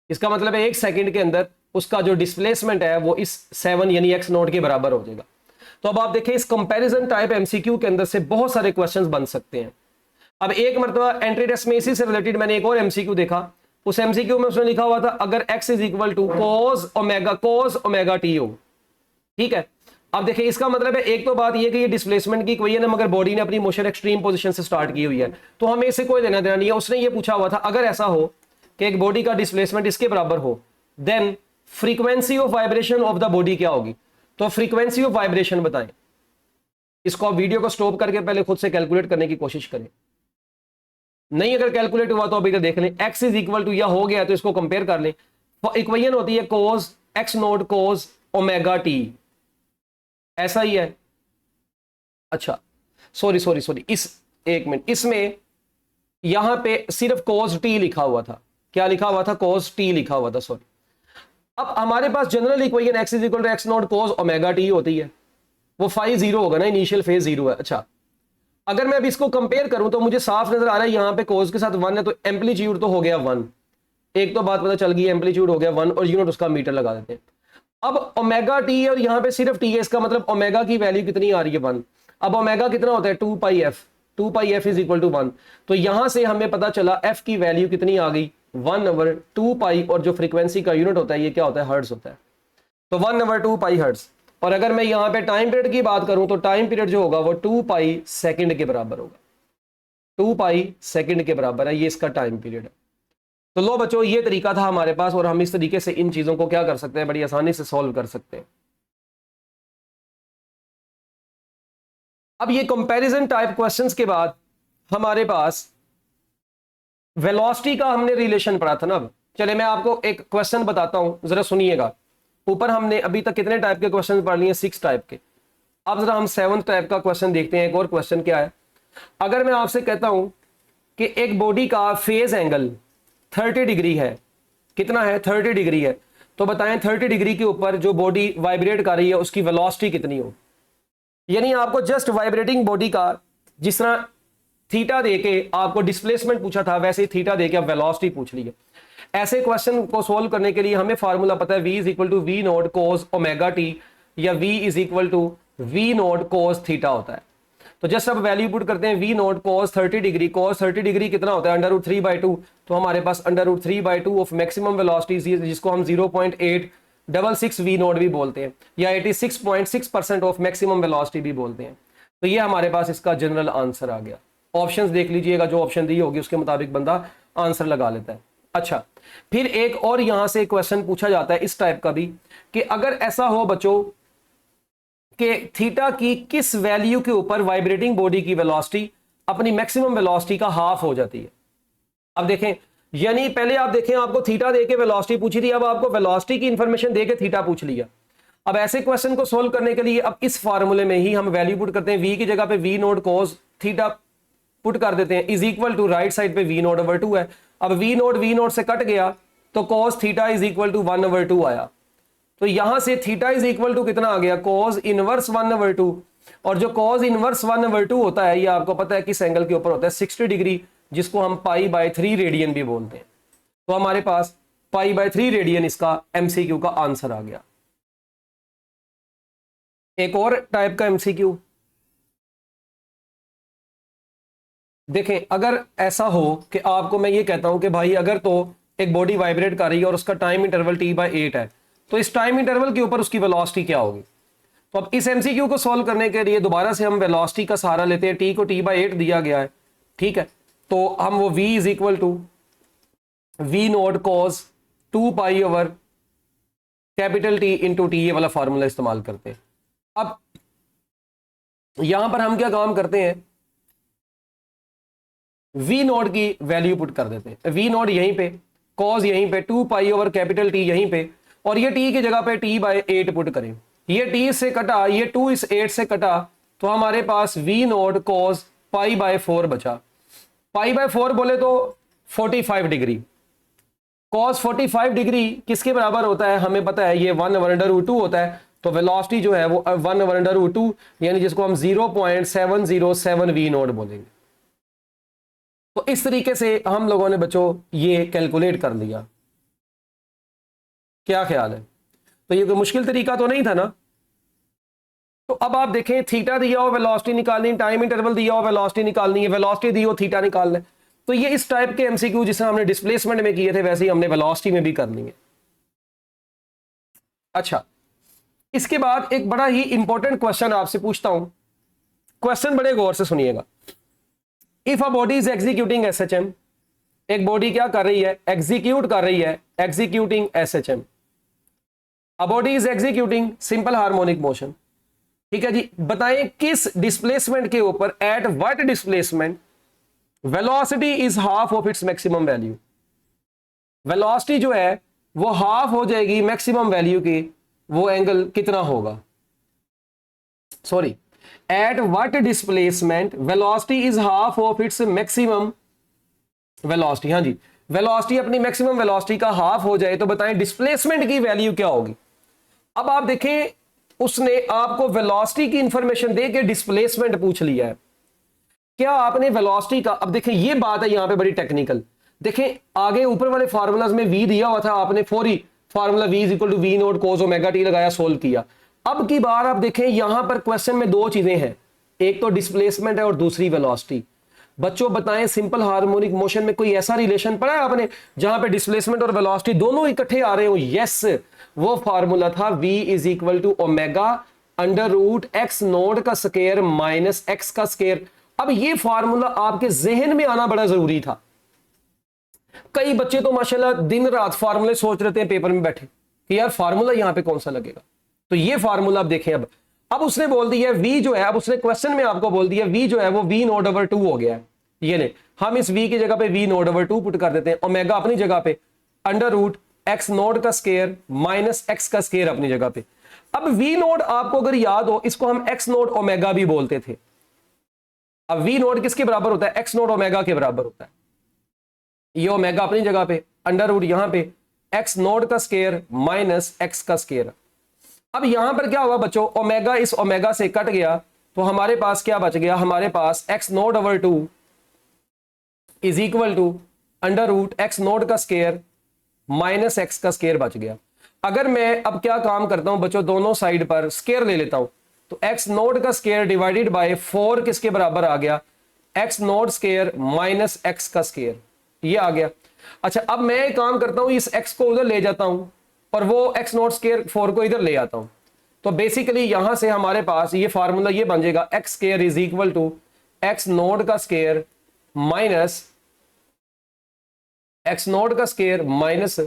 इसका मतलब है 1 सेकेंड के अंदर उसका जो डिस्प्लेसमेंट है वो इस 7 यानी एक्स नोट के बराबर हो जाएगा। तो अब आप देखें इस कंपैरिजन टाइप एमसीक्यू के अंदर से बहुत सारे क्वेश्चंस बन सकते हैं। अब एक मरतबा एंट्री टेस्ट में इसी से रिलेटेड मैंने एक और एमसीक्यू देखा उस एमसीक्यू में उसने लिखा हुआ था अगर x is equal to cos omega t हो, ठीक है। अब देखिए इसका मतलब है एक तो बात ये कि ये डिस्प्लेसमेंट की इक्वेशन है मगर बॉडी ने अपनी मोशन एक्सट्रीम पोजीशन से स्टार्ट की हुई है, तो हमें इससे कोई लेना देना नहीं है। उसने ये पूछा हुआ था अगर ऐसा हो कि एक बॉडी का डिस्प्लेसमेंट इसके बराबर हो then frequency of vibration of the body क्या होगी। तो फ्रीक्वेंसी ऑफ वाइब्रेशन बताएं। इसको आप वीडियो को स्टॉप करके पहले खुद से कैलकुलेट करने की कोशिश करें, नहीं अगर कैलकुलेट हुआ तो अभी तो देख लें। x इज इक्वल टू या हो गया तो इसको कंपेयर कर लें। इक्वेशन होती है कोस x naught cos omega T, ऐसा ही है। अच्छा सॉरी इस एक मिनट, इसमें यहां पे सिर्फ कोस टी लिखा हुआ था। क्या लिखा हुआ था? कोस टी लिखा हुआ था, सॉरी। अब हमारे पास general equation x is equal to x naught cos omega t होती है, वो फाई जीरो होगा ना, इनिशियल फेज जीरो है। अच्छा अगर मैं अब इसको कंपेयर करूं तो मुझे साफ नजर आ रहा है यहां पे कोस के साथ 1 है तो एम्पलीट्यूड तो हो गया 1। एक तो बात पता चल गई, एम्पलीट्यूड हो गया 1 और यूनिट उसका मीटर लगा देते हैं। अब ओमेगा टी और यहां पे सिर्फ टी है, इसका मतलब ओमेगा की वैल्यू कितनी आ रही है 1। अब ओमेगा कितना होता है 2 pi f, 2 pi f is equal to 1। तो यहां से हमें पता चला एफ की वैल्यू कितनी आ गई 1/2 पाई, और जो फ्रीक्वेंसी का यूनिट होता है ये क्या होता है? हर्ट्ज होता है। तो 1/2 पाई हर्ट्ज। और अगर मैं यहां पे टाइम पीरियड की बात करूं तो टाइम पीरियड जो होगा वो 2 पाई सेकंड के बराबर होगा, 2 पाई सेकंड के बराबर है, ये इसका टाइम पीरियड है। तो लो बच्चों ये तरीका था हमारे पास और हम इस तरीके से इन चीजों को क्या कर सकते हैं, बड़ी आसानी से सॉल्व कर सकते हैं। अब ये कंपैरिजन टाइप क्वेश्चंस के बाद हमारे पास वेलोसिटी का हमने रिलेशन पढ़ा था ना। अब चले मैं आपको एक क्वेश्चन बताता हूं, जरा सुनिएगा। ऊपर हमने अभी तक कितने टाइप के क्वेश्चन पढ़ लिए? 6 टाइप के। अब जरा हम 7th टाइप का क्वेश्चन देखते हैं। एक और क्वेश्चन क्या है, अगर मैं आपसे कहता हूं कि एक बॉडी का फेज एंगल 30 डिग्री है, कितना है? 30 डिग्री है, तो बताएं 30 डिग्री के ऊपर जो बॉडी वाइब्रेट कर रही है उसकी वेलोसिटी कितनी हो। यानी आपको जस्ट वाइब्रेटिंग बॉडी का जिस तरह थीटा देके आपको डिस्प्लेसमेंट पूछा था वैसे थीटा देके अब वेलोसिटी पूछ ली है। ऐसे क्वेश्चन को सोल्व करने के लिए हमें फार्मूला पता है v is equal to v naught cos omega t या v is equal to v naught cos theta होता है। तो जस्ट अब वैल्यू पुट करते हैं v नोट कोस 30 डिग्री, कोस 30 डिग्री कितना होता है? √3/2। तो हमारे पास √3/2 ऑफ मैक्सिमम वेलोसिटी जिसको हम 0.866 v नोट भी बोलते हैं या 86.6% ऑफ मैक्सिमम वेलोसिटी भी बोलते हैं। तो ये हमारे पास इसका जनरल आंसर आ गया। ऑप्शंस देख लीजिएगा, जो ऑप्शन दी होगी उसके मुताबिक बंदा आंसर लगा लेता है। अच्छा फिर एक और यहां से क्वेश्चन पूछा जाता है इस टाइप का भी कि अगर ऐसा हो बच्चों कि थीटा की किस वैल्यू के ऊपर वाइब्रेटिंग बॉडी की वेलोसिटी अपनी मैक्सिमम वेलोसिटी का हाफ हो जाती है। अब देखें, यानी पहले आप देखें आपको थीटा देके वेलोसिटी पूछी थी, अब आपको वेलोसिटी की इंफॉर्मेशन देके थीटा पूछ लिया। अब ऐसे क्वेश्चन को सोल्व करने के लिए अब इस फार्मूले में ही हम वैल्यू पुट करते हैं, वी की जगह पे v naught cos theta put कर देते हैं is equal to right side पे वी नोट/2 है। अब वी नोट से कट गया तो cos theta is equal to 1/2 आया। तो यहां से थीटा इज इक्वल टू कितना आ गया? Cos inverse 1/2। और जो कोस इनवर्स 1/2 होता है ये आपको पता है किस एंगल के ऊपर होता है? 60 डिग्री, जिसको हम π/3 रेडियन भी बोलते हैं। तो हमारे पास π/3 रेडियन इसका एमसीक्यू का आंसर आ गया। एक और टाइप का एमसीक्यू देखें, अगर ऐसा हो कि आपको मैं ये कहता हूं कि भाई अगर तो एक बॉडी वाइब्रेट कर रही है और उसका टाइम इंटरवल t/8 है, तो इस टाइम इंटरवल के ऊपर उसकी वेलोसिटी क्या होगी। तो अब इस एमसीक्यू को सॉल्व करने के लिए दोबारा से हम वेलोसिटी का सहारा लेते हैं। t को t/8 दिया गया है, ठीक है, तो हम वो v is equal to v naught cos 2 pi over capital T into t, ये वाला फार्मूला इस्तेमाल करते हैं। अब यहां पर हम क्या काम करते हैं, वी नोट की वैल्यू पुट कर देते हैं। वी नोट यहीं पे, कॉज यहीं पे, 2 पाई ओवर कैपिटल टी यहीं पे, और ये टी की जगह पे t/8 पुट करें। ये t से कटा, ये 2 इस 8 से कटा, तो हमारे पास वी नोट कॉज π/4 बचा। π/4 बोले तो 45 डिग्री। कॉस 45 डिग्री किसके बराबर होता है? हमें पता है ये 1/2 होता है। तो वेलोसिटी जो है वो 1/2 यानी जिसको हम 0.707 वी नोट बोलेंगे। तो इस तरीके से हम लोगों ने बच्चों ये कैलकुलेट कर लिया। क्या ख्याल है? तो ये कोई मुश्किल तरीका तो नहीं था ना। तो अब आप देखें, थीटा दिया हो वेलोसिटी निकालनी, टाइम इंटरवल दिया हो वेलोसिटी निकालनी है, वेलोसिटी दी हो थीटा निकालना है। तो ये इस टाइप के एमसीक्यू जिसे हमने डिस्प्लेसमेंट में किए थे वैसे ही हमने वेलोसिटी में भी करनी है। अच्छा, इसके बाद एक बड़ा ही इंपॉर्टेंट क्वेश्चन आपसे पूछता हूं, क्वेश्चन बड़े गौर से सुनिएगा। If a body is executing SHM, एक बॉडी क्या कर रही है, एग्जीक्यूट कर रही है, executing SHM. A body is executing simple harmonic motion, ठीक है जी। बताएं किस डिस्प्लेसमेंट के ऊपर, eight what displacement velocity is half of its maximum value. Velocity जो है वो हाफ हो जाएगी मैक्सिमम वैल्यू की, वो एंगल कितना होगा, sorry, eight what displacement velocity is half of its maximum velocity. हाँ जी, वेलोसिटी अपनी मैक्सिमम वेलोसिटी का हाफ हो जाए तो बताएं डिस्प्लेसमेंट की वैल्यू क्या होगी। अब आप देखें, उसने आपको वेलोसिटी की इंफॉर्मेशन दे के डिस्प्लेसमेंट पूछ लिया है। क्या आपने वेलोसिटी का, अब देखें ये बात है यहां पे बड़ी टेक्निकल। देखें आगे ऊपर वाले फार्मूलाज में वी दिया हुआ था, आपने फौरी formula v is equal to v naught cos omega t लगाया, सोल्व किया। अब की बार आप देखें यहां पर क्वेश्चन में दो चीजें हैं, एक तो डिस्प्लेसमेंट है और दूसरी वेलोसिटी। बच्चों बताएं सिंपल हार्मोनिक मोशन में कोई ऐसा रिलेशन पढ़ा है आपने जहां पे डिस्प्लेसमेंट और वेलोसिटी दोनों इकट्ठे आ रहे हो? यस, वो फार्मूला था v is equal to omega under root x naught का स्क्वायर माइनस एक्स का स्क्वायर। अब ये फार्मूला आपके जहन में आना बड़ा जरूरी था। कई बच्चे तो माशाल्लाह दिन रात फार्मूले सोच रहे थे पेपर में बैठे कि यार फार्मूला यहां पे कौन सा लगेगा। तो ये फार्मूला आप देखें, अब उसने बोल दिया v जो है, अब उसने क्वेश्चन में आपको बोल दिया v जो है वो v नोट ओवर 2 हो गया है। ये नहीं, हम इस v की जगह पे v नोट ओवर 2 पुट कर देते हैं, ओमेगा अपनी जगह पे अंडर रूट एक्स नोट का स्क्वायर माइनस एक्स का स्क्वायर अपनी जगह पे। अब v नोट आपको अगर याद हो, इसको हम x नोट ओमेगा भी बोलते थे। अब v नोट किसके बराबर होता है, x नोट ओमेगा के बराबर होता है। ये ओमेगा अपनी जगह पे, अंडर रूट यहां पे एक्स नोट का स्क्वायर माइनस एक्स का स्क्वायर। अब यहां पर क्या होगा बच्चों, ओमेगा इस ओमेगा से कट गया तो हमारे पास क्या बच गया, हमारे पास x naught over 2 is equal to under root x naught का स्क्वायर माइनस एक्स का स्क्वायर बच गया। अगर मैं अब क्या काम करता हूं बच्चों, दोनों साइड पर स्क्वायर ले लेता हूं, तो एक्स नोट का स्क्वायर डिवाइडेड बाय 4 किसके बराबर आ गया, x naught square minus x का स्क्वायर, ये आ गया। अच्छा, अब मैं एक काम करता हूं, इस x को उधर ले जाता हूं और वो x नोट स्क्वायर 4 को इधर ले आता हूं। तो बेसिकली यहां से हमारे पास ये फार्मूला ये बन जाएगा, x square is equal to x naught का स्क्वायर माइनस एक्स नोट का स्क्वायर माइनस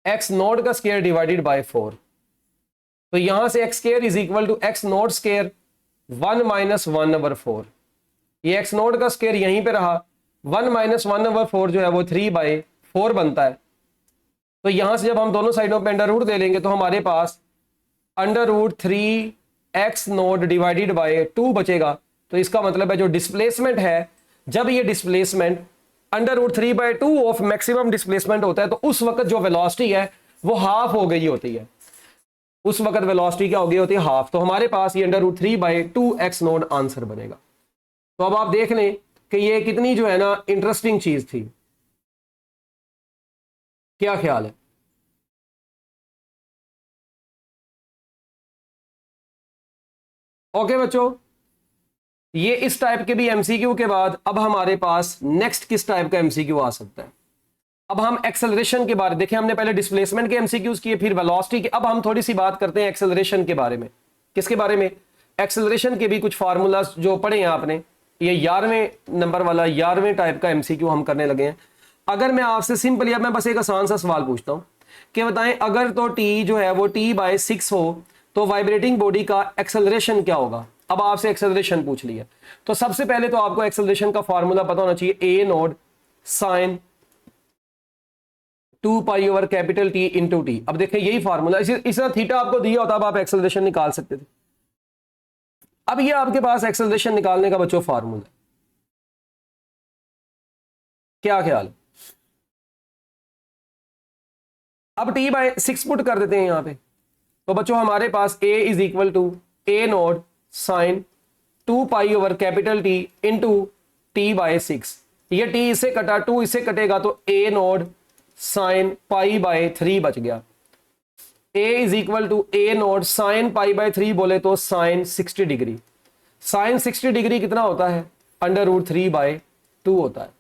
एक्स नोट का स्क्वायर डिवाइडेड बाय 4। तो यहां से x square is equal to x naught square 1 minus 1 over 4। ये एक्स नोट का स्क्वायर यहीं पे रहा, 1 माइनस 1 ओवर 4 जो है वो 3/4 बनता है। तो यहां से जब हम दोनों साइडों पे अंडर रूट दे लेंगे तो हमारे पास under root 3 x naught divided by 2 बचेगा। तो इसका मतलब है जो डिस्प्लेसमेंट है, जब ये displacement under root 3/2 of maximum displacement होता है तो उस वक्त जो वेलोसिटी है वो हाफ हो गई होती है। उस वक्त वेलोसिटी क्या हो गई होती है, हाफ। तो हमारे पास ये under root 3/2 x naught answer बनेगा। तो अब आप देख लें कि ये कितनी जो है ना इंटरेस्टिंग चीज थी, क्या ख्याल है? ओके बच्चों, ये इस टाइप के भी एमसीक्यू के बाद अब हमारे पास नेक्स्ट किस टाइप का एमसीक्यू आ सकता है। अब हम एक्सेलरेशन के बारे देखें, हमने पहले डिस्प्लेसमेंट के एमसीक्यूज किए, फिर वेलोसिटी के। अब हम थोड़ी सी बात करते हैं एक्सेलरेशन के बारे में। किसके बारे में? एक्सेलरेशन के भी कुछ फार्मूलाज जो पढ़े हैं आपने, ये 11वें नंबर वाला 11वें टाइप का एमसीक्यू हम करने लगे हैं। अगर मैं आपसे सिंपली, अब मैं बस एक आसान सा सवाल पूछता हूं कि बताएं अगर तो टी जो है वो t/6 हो तो वाइब्रेटिंग बॉडी का एक्सेलरेशन क्या होगा। अब आपसे एक्सेलरेशन पूछ लिया, तो सबसे पहले तो आपको एक्सेलरेशन का फार्मूला पता होना चाहिए, a naught sine 2 pi over capital T into t. अब देखें यही फार्मूला, इस तरह थीटा आपको दिया होता, अब आप एक्सेलरेशन निकाल सकते थे। अब ये आपके पास एक्सेलरेशन निकालने का बच्चों फार्मूला, क्या ख्याल है? अब t/6 पुट कर देते हैं यहां पे, तो बच्चों हमारे पास a is equal to a naught sine 2 pi over capital T into t/6। ये t इससे कटा, 2 इससे कटेगा तो a नोट साइन π/3 बच गया। a is equal to a naught sine π/3 बोले तो साइन 60 डिग्री। साइन 60 डिग्री कितना होता है? √3/2 होता है।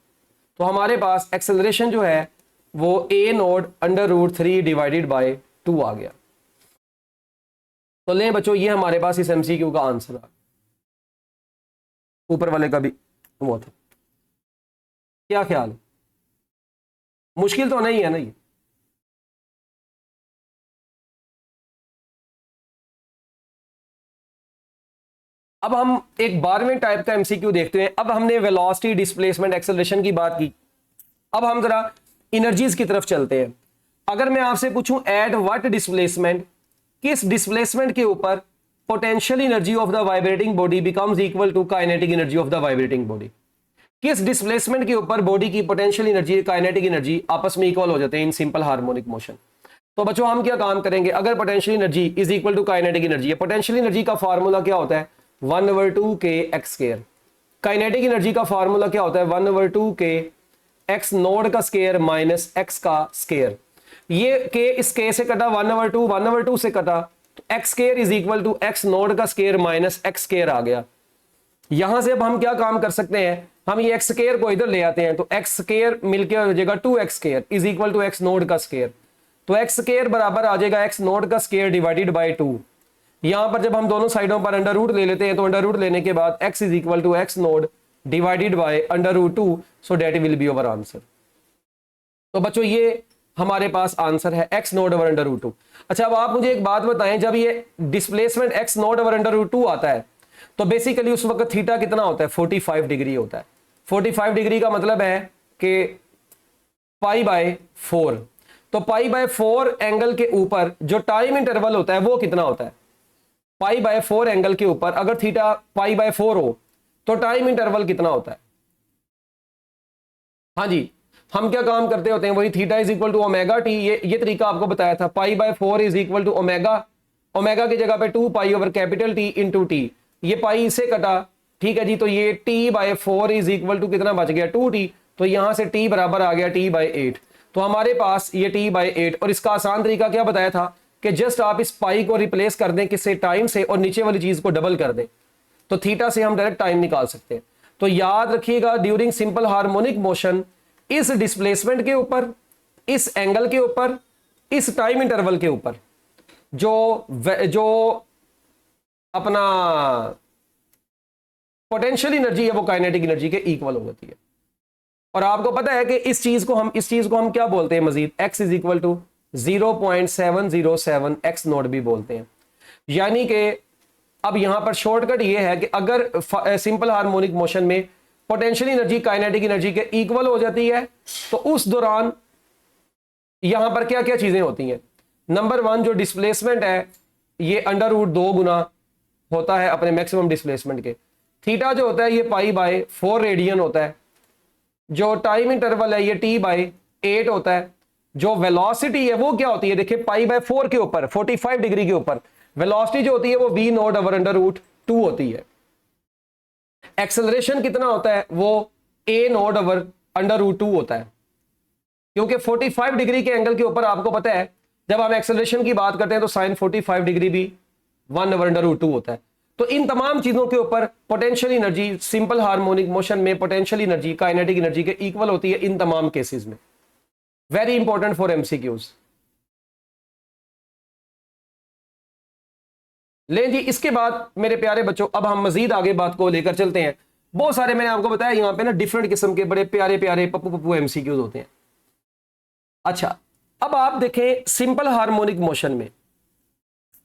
तो हमारे पास एक्सेलरेशन जो है वो a0 √3/2 आ गया। तो लें बच्चों, ये हमारे पास इस MCQ का आंसर आ गया। ऊपर वाले का भी वो था। क्या ख्याल है? मुश्किल तो नहीं है ना ये? अब हम एक 12वें टाइप का MCQ देखते हैं। अब हमने वेलोसिटी, डिस्प्लेसमेंट, एक्सेलरेशन की बात की। अब हम जरा एनर्जीज की तरफ चलते हैं। अगर मैं आपसे पूछूं एट व्हाट डिस्प्लेसमेंट, किस डिस्प्लेसमेंट के ऊपर potential energy of the vibrating body becomes equal to kinetic energy of the vibrating body, किस डिस्प्लेसमेंट के ऊपर बॉडी की पोटेंशियल एनर्जी, काइनेटिक एनर्जी आपस में इक्वल हो जाते हैं इन सिंपल हार्मोनिक मोशन। तो बच्चों हम क्या काम करेंगे, अगर potential energy is equal to kinetic energy है, पोटेंशियल एनर्जी का फार्मूला क्या होता है 1/2 काइनेटिक एनर्जी का फार्मूला क्या होता है 1/2 x नोड का स्केयर माइनस x का स्केयर। ये k इस k से कटा 1/2 से कटा, तो x square is equal to x naught का स्केयर माइनस x स्केयर आ गया। यहां से अब हम क्या काम कर सकते हैं, हम ये x स्केयर को इधर ले आते हैं, तो x स्केयर मिलकर हो जाएगा 2x square is equal to x naught का स्केयर। तो x स्केयर बराबर आ जाएगा x नोड का स्केयर डिवाइडेड बाय 2। यहां पर जब हम दोनों साइडों पर अंडर रूट ले लेते हैं, तो अंडर रूट लेने के बाद x is equal to x naught divided by √2, so that will be our answer. तो बच्चों ये हमारे पास आंसर है x नोड ओवर √2। अच्छा, अब आप मुझे एक बात बताएं, जब ये डिस्प्लेसमेंट x नोड ओवर √2 आता है तो बेसिकली उस वक्त थीटा कितना होता है 45 डिग्री होता है। 45 डिग्री का मतलब है कि π/4। तो π/4 एंगल के ऊपर जो टाइम इंटरवल होता है वो कितना होता है, π/4 एंगल के ऊपर अगर थीटा π/4 हो तो टाइम इंटरवल कितना होता है। हाँ जी, हम क्या काम करते होते हैं, वही theta is equal to omega t, ये तरीका आपको बताया था। π/4 is equal to omega, omega की जगह पे 2 over capital t into t, ये पाई इससे कटा, ठीक है जी। तो ये t/4 इज इक्वल टू कितना बच गया 2t, तो यहां से t बराबर आ गया t/8। तो हमारे पास ये t/8, और इसका आसान तरीका क्या बताया था कि जस्ट आप इस पाई को रिप्लेस कर दें किससे, टाइम से, और नीचे वाली चीज को डबल कर दें, तो थीटा से हम डायरेक्ट टाइम निकाल सकते हैं। तो याद रखिएगा ड्यूरिंग सिंपल हार्मोनिक मोशन इस डिस्प्लेसमेंट के ऊपर, इस एंगल के ऊपर, इस टाइम इंटरवल के ऊपर जो अपना पोटेंशियल एनर्जी है वो काइनेटिक एनर्जी के इक्वल हो जाती है। और आपको पता है कि इस चीज को हम क्या बोलते हैं मजीद, x is equal to 0.707 x naught भी बोलते हैं। यानी कि अब यहां पर शॉर्टकट ये है कि अगर सिंपल हार्मोनिक मोशन में पोटेंशियल एनर्जी काइनेटिक एनर्जी के इक्वल हो जाती है तो उस दौरान यहां पर क्या क्या चीजें होती हैं। नंबर 1 जो डिस्प्लेसमेंट है ये √2 गुना होता है अपने मैक्सिमम डिस्प्लेसमेंट के। थीटा जो होता है ये π/4 रेडियन होता है। जो टाइम इंटरवल है ये t/8 होता है। जो वेलोसिटी है वो क्या होती है, देखिए π/4 के ऊपर 45 डिग्री के ऊपर वेलोसिटी जो होती है वो v नॉट ओवर √2 होती है। एक्सेलरेशन कितना होता है, वो a नॉट ओवर √2 होता है। क्योंकि 45 डिग्री के एंगल के ऊपर आपको पता है जब हम एक्सेलरेशन की बात करते हैं तो sin 45 डिग्री भी 1 ओवर √2 होता है। तो इन तमाम चीजों के ऊपर potential energy simple harmonic motion में पोटेंशियल एनर्जी काइनेटिक एनर्जी के इक्वल होती है इन तमाम केसेस में। Very important for MCQs। लें जी, इसके बाद मेरे प्यारे बच्चों अब हम मजीद आगे बात को लेकर चलते हैं। बहुत सारे मैंने आपको बताया यहां पे ना डिफरेंट किस्म के बड़े प्यारे प्यारे पप्पू MCQs होते हैं। अच्छा, अब आप देखें सिंपल हार्मोनिक मोशन में,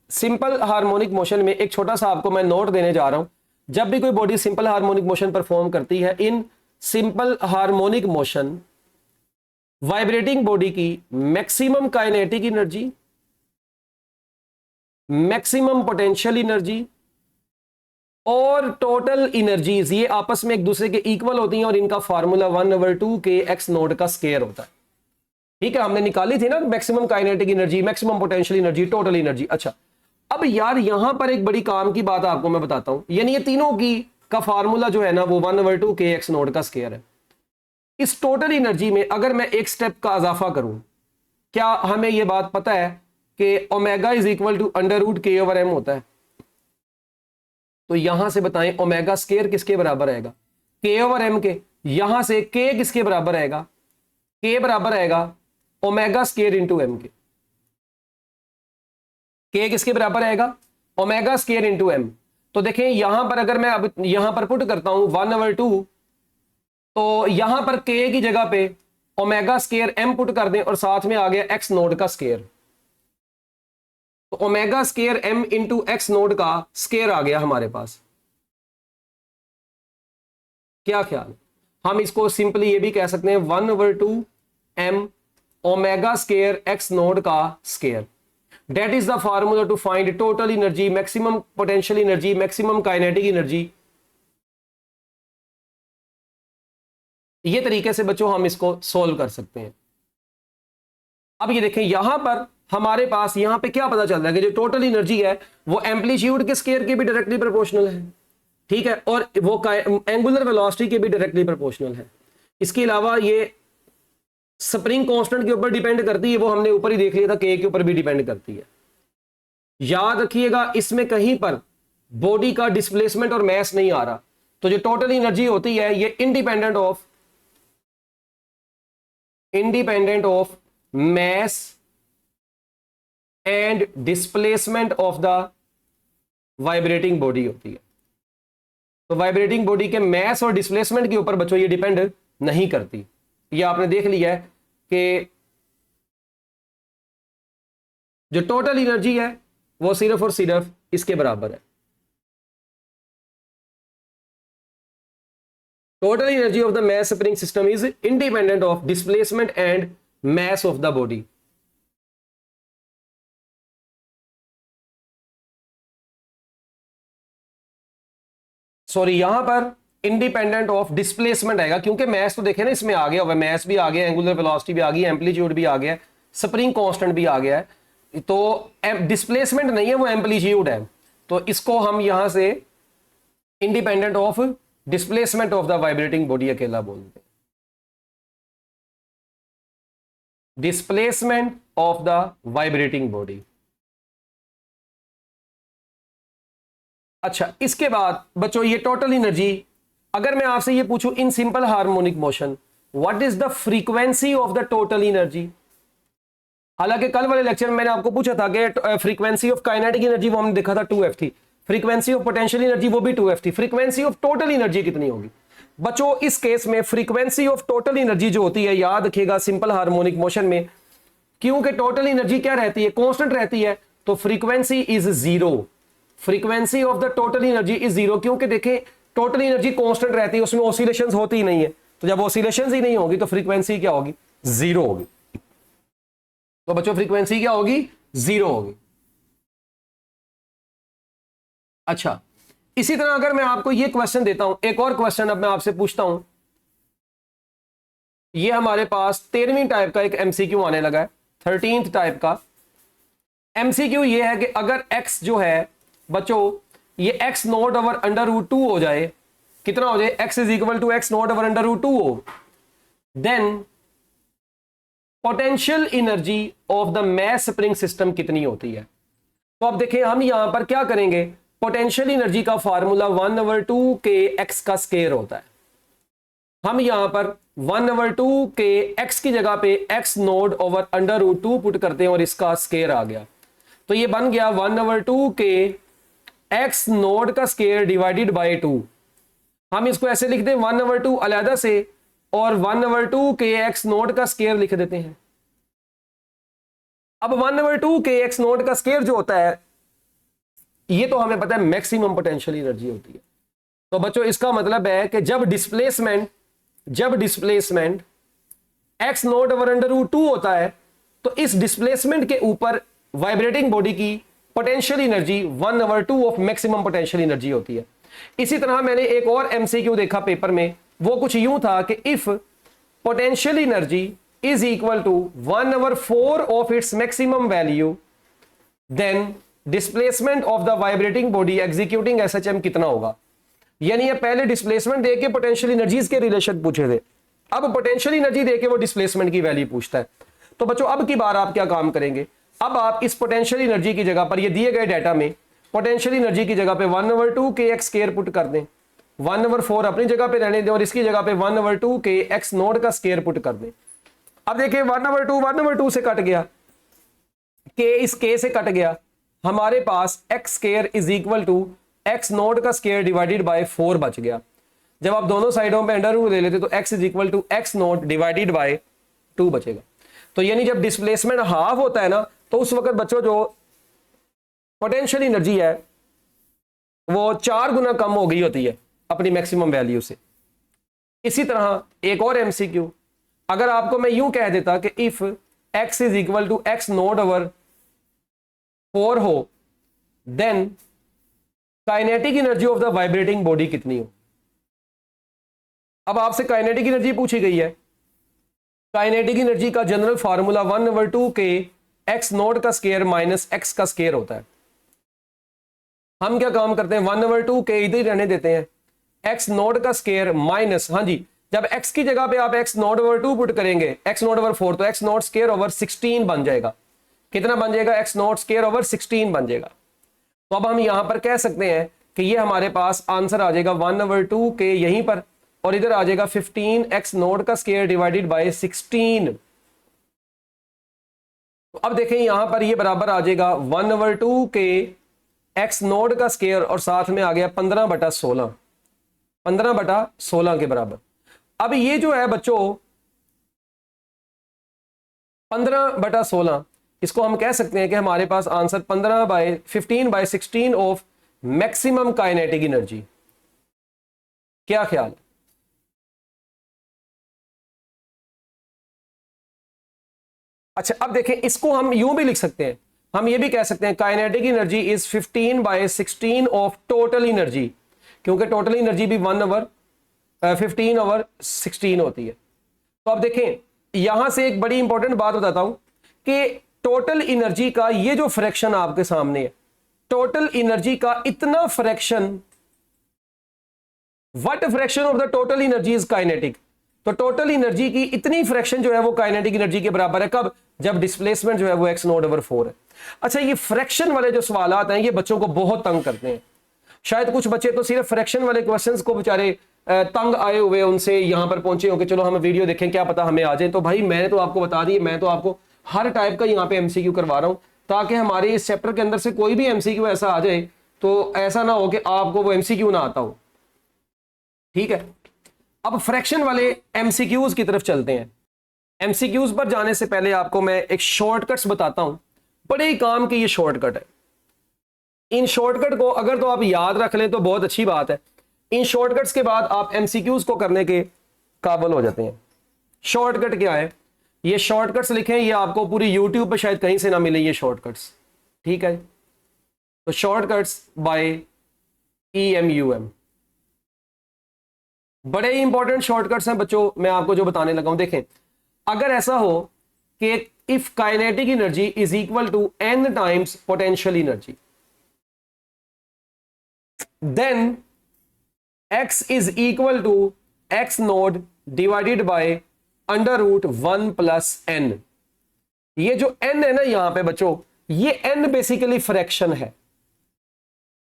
सिंपल हार्मोनिक मोशन में एक छोटा सा आपको मैं नोट देने जा रहा हूं। जब भी कोई body simple harmonic motion perform करती है, in simple harmonic motion vibrating body की maximum kinetic energy, maximum potential energy और टोटल एनर्जीज ये आपस में एक दूसरे के इक्वल होती हैं और इनका फार्मूला 1/2 x नोट का स्केयर होता है। ठीक है, हमने निकाली थी ना maximum kinetic energy, maximum potential energy, total energy. अच्छा, अब यार यहां पर एक बड़ी काम की बात आपको मैं बताता हूं, यानी ये तीनों की का फार्मूला जो है ना वो 1/2 x नोट का स्केयर है। इस टोटल एनर्जी में अगर मैं एक स्टेप का इजाफा करूं, क्या हमें यह बात पता है कि omega is equal to √k/m होता है। तो यहां से बताएं ओमेगा स्केयर किसके बराबर आएगा, के ओवर एम के, यहां से के किसके बराबर रहेगा, के बराबर रहेगा ओमेगा स्केयर इंटू एम के। के किसके बराबर रहेगा, ओमेगा स्केयर इंटू एम। तो देखें यहां पर अगर मैं अब यहां पर पुट करता हूं 1/2, तो यहां पर के की जगह पे ओमेगा स्केयर एम पुट कर दें और साथ में आ गया एक्स नोड का स्केयर, तो omega square m into x naught का स्केयर आ गया हमारे पास। क्या ख्याल, हम इसको सिंपली ये भी कह सकते हैं 1/2 m omega square x naught का square. That is the formula to find total energy, maximum potential energy, maximum kinetic energy। ये तरीके से बच्चों हम इसको सोल्व कर सकते हैं। अब ये देखें यहां पर हमारे पास यहां पे क्या पता चल रहा है कि जो टोटल एनर्जी है वो एम्पलीट्यूड के स्केयर के भी डायरेक्टली प्रोपोर्शनल है, ठीक है, और वो एंगुलर वेलोसिटी के भी डायरेक्टली प्रोपोर्शनल है। इसके अलावा ये स्प्रिंग कांस्टेंट के ऊपर डिपेंड करती है, वो हमने ऊपर ही देख लिया था, के ऊपर भी डिपेंड करती है। याद रखिएगा इसमें कहीं पर बॉडी का डिस्प्लेसमेंट और मैस नहीं आ रहा, तो जो टोटल एनर्जी होती है ये independent of mass and displacement of the vibrating body होती है। तो वाइब्रेटिंग बॉडी के मैस और डिस्प्लेसमेंट के ऊपर बच्चों ये डिपेंड नहीं करती। ये आपने देख लिया है कि जो टोटल एनर्जी है वो सिर्फ और सिर्फ इसके बराबर है। Total energy of the mass spring system is independent of displacement and mass of the body. Sorry, यहां पर इंडिपेंडेंट ऑफ डिस्प्लेसमेंट आएगा, क्योंकि मैस तो देखे ना इसमें आ गया हुआ, मैस भी आ गया, एंगुलर वेलोसिटी भी आ गई, एम्पलीट्यूड भी आ गया, स्प्रिंग कांस्टेंट भी आ गया है, तो डिस्प्लेसमेंट नहीं है, वो एम्पलीट्यूड है। तो इसको हम यहां से independent of displacement of the vibrating body अकेला बोलते हैं, displacement of the vibrating body. अच्छा, इसके बाद बच्चों ये टोटल एनर्जी, अगर मैं आपसे ये पूछूं इन simple harmonic motion what is the frequency of the total energy. हालांकि कल वाले लेक्चर में मैंने आपको पूछा था कि फ्रीक्वेंसी ऑफ काइनेटिक एनर्जी वो हमने देखा था 2F थी, फ्रीक्वेंसी ऑफ पोटेंशियल एनर्जी वो भी 2F थी, फ्रीक्वेंसी ऑफ टोटल एनर्जी कितनी होगी। बच्चों इस केस में फ्रीक्वेंसी ऑफ टोटल एनर्जी जो होती है, याद रखिएगा सिंपल हार्मोनिक मोशन में, क्योंकि टोटल एनर्जी क्या रहती है, कांस्टेंट रहती है, तो frequency is zero. Frequency of the total energy is zero, क्योंकि देखें टोटल एनर्जी कांस्टेंट रहती है, उसमें ऑसिलेशंस होती ही नहीं है, तो जब ऑसिलेशंस ही नहीं होगी तो फ्रीक्वेंसी क्या होगी, जीरो होगी। तो बच्चों फ्रीक्वेंसी क्या होगी, जीरो होगी। अच्छा, इसी तरह अगर मैं आपको ये क्वेश्चन देता हूं, एक और क्वेश्चन अब मैं आपसे पूछता हूं, ये हमारे पास 13वीं टाइप का एक एमसीक्यू आने लगा है, 13th टाइप का एमसीक्यू ये है कि अगर x जो है बच्चों ये x नॉट ओवर √2 हो जाए, कितना हो जाए, x is equal to x naught over √2 हो, then potential energy of the mass spring system कितनी होती है। तो अब देखें हम यहां पर क्या करेंगे, पोटेंशियल एनर्जी का फार्मूला 1/2 के x का स्केयर होता है। हम यहां पर 1/2 के x की जगह पे x नोड ओवर √2 पुट करते हैं और इसका स्केयर आ गया, तो ये बन गया 1/2 के x नोड का स्केयर डिवाइडेड बाय 2। हम इसको ऐसे लिखते हैं 1/2 अलहदा से और 1/2 के x नोड का स्केयर लिख देते हैं। अब 1/2 के x नोड का स्केयर जो होता है ये तो हमें पता है मैक्सिमम पोटेंशियल एनर्जी होती है। तो बच्चों इसका मतलब है कि जब डिस्प्लेसमेंट x नोड ओवर √2 होता है तो इस डिस्प्लेसमेंट के ऊपर वाइब्रेटिंग बॉडी की potential energy 1/2 of maximum potential energy होती है। इसी तरह मैंने एक और एमसीक्यू देखा पेपर में, वो कुछ यूं था कि if potential energy is equal to 1/4 of its maximum value then displacement of the vibrating body executing SHM कितना होगा। यानी ये पहले डिस्प्लेसमेंट देके पोटेंशियल एनर्जीज के रिलेशन पूछे थे, अब पोटेंशियल एनर्जी देके वो डिस्प्लेसमेंट की वैल्यू पूछता है। तो बच्चों अब की बार आप क्या काम करेंगे, अब आप इस पोटेंशियल एनर्जी की जगह पर, ये दिए गए डाटा में पोटेंशियल एनर्जी की जगह पे 1/2 के x स्क्वायर पुट कर दें, 1/4 अपनी जगह पे रहने दें और इसकी जगह पे 1/2 के x नोट का स्केयर पुट कर दें। अब देखिए 1/2 से कट गया, k इस k से कट गया, हमारे पास x square is equal to x naught का स्केयर डिवाइडेड बाय 4 बच गया। जब आप दोनों साइडों पे अंडर रूट ले लेते तो x is equal to x naught divided by 2 बचेगा। तो यानी जब डिस्प्लेसमेंट हाफ होता है ना, तो उस वक्त बच्चों जो पोटेंशियल एनर्जी है वो 4 गुना कम हो गई होती है अपनी मैक्सिमम वैल्यू से। इसी तरह एक और एमसीक्यू, अगर आपको मैं यूं कह देता कि if x is equal to x naught over 4 हो, then kinetic energy of the vibrating body कितनी हो। अब आपसे काइनेटिक एनर्जी पूछी गई है। काइनेटिक एनर्जी का जनरल फार्मूला 1/2 के x नोट का स्केयर माइनस x का स्केयर होता है। हम क्या काम करते हैं, 1/2 के इधर ही रहने देते हैं, x नोट का स्केयर माइनस, हाँ जी, जब x की जगह पे आप x नोट ओवर 2 पुट करेंगे, x नोट ओवर 4, तो x नोट स्केयर ओवर 16 बन जाएगा। कितना बन जाएगा, x नोट स्केयर ओवर 16 बन जाएगा। तो अब हम यहां पर कह सकते हैं कि ये हमारे पास आंसर आ जाएगा 1/2 के यहीं पर, और इधर आ जाएगा 15 x नोट का स्केयर डिवाइडेड बाय 16। तो अब देखें यहां पर ये बराबर आ जाएगा 1/2 के x नोट का स्केयर और साथ में आ गया 15/16, 15/16 के बराबर। अब ये जो है बच्चों 15/16, इसको हम कह सकते हैं कि हमारे पास answer 15/16 of maximum kinetic energy. क्या ख्याल है? अच्छा, अब देखें इसको हम यूं भी लिख सकते हैं, हम ये भी कह सकते हैं kinetic energy is 15/16 of total energy, क्योंकि टोटल एनर्जी भी 1/15/16 होती है। तो अब देखें यहां से एक बड़ी इंपॉर्टेंट बात बताता हूं कि टोटल एनर्जी का ये जो फ्रैक्शन आपके सामने है, टोटल एनर्जी का इतना fraction, what fraction of the total energy is kinetic. तो टोटल एनर्जी की इतनी फ्रैक्शन जो है वो काइनेटिक एनर्जी के बराबर है। कब? जब डिस्प्लेसमेंट जो है वो x नोट ओवर 4 है। अच्छा, ये फ्रैक्शन वाले जो सवाल आते हैं ये बच्चों को बहुत तंग करते हैं। शायद कुछ बच्चे तो सिर्फ फ्रैक्शन वाले क्वेश्चंस को बेचारे तंग आए हुए उनसे यहां पर पहुंचे हो कि चलो हम वीडियो देखें, क्या पता हमें आ जाए। तो भाई मैंने तो आपको बता दी, मैं तो आपको हर टाइप का यहाँ पे एमसीक्यू करवा रहा हूं, ताकि हमारे इस चैप्टर के अंदर से कोई भी एमसीक्यू ऐसा आ जाए तो ऐसा ना हो कि आपको वो एमसीक्यू ना आता हो। ठीक है, अब फ्रैक्शन वाले एमसीक्यूज की तरफ चलते हैं। एमसीक्यूज पर जाने से पहले आपको मैं एक शॉर्टकट्स बताता हूं, बड़े ही काम की ये शॉर्टकट है। इन शॉर्टकट को अगर तो आप याद रख लें तो बहुत अच्छी बात है। इन शॉर्टकट्स के बाद आप एमसीक्यूज को करने के काबिल हो जाते हैं। शॉर्टकट क्या है? ये शॉर्टकट्स लिखें, ये आपको पूरी यूट्यूब पे शायद कहीं से ना मिले ये शॉर्टकट्स। ठीक है, तो शॉर्टकट्स बाय EMUM, बड़े ही इंपॉर्टेंट शॉर्टकट्स हैं बच्चों, मैं आपको जो बताने लगा हूं। देखें, अगर ऐसा हो कि if kinetic energy is equal to n times potential energy, then x is equal to x naught divided by √1 + n। ये जो n है ना यहां पे बच्चों, ये n बेसिकली फ्रैक्शन है।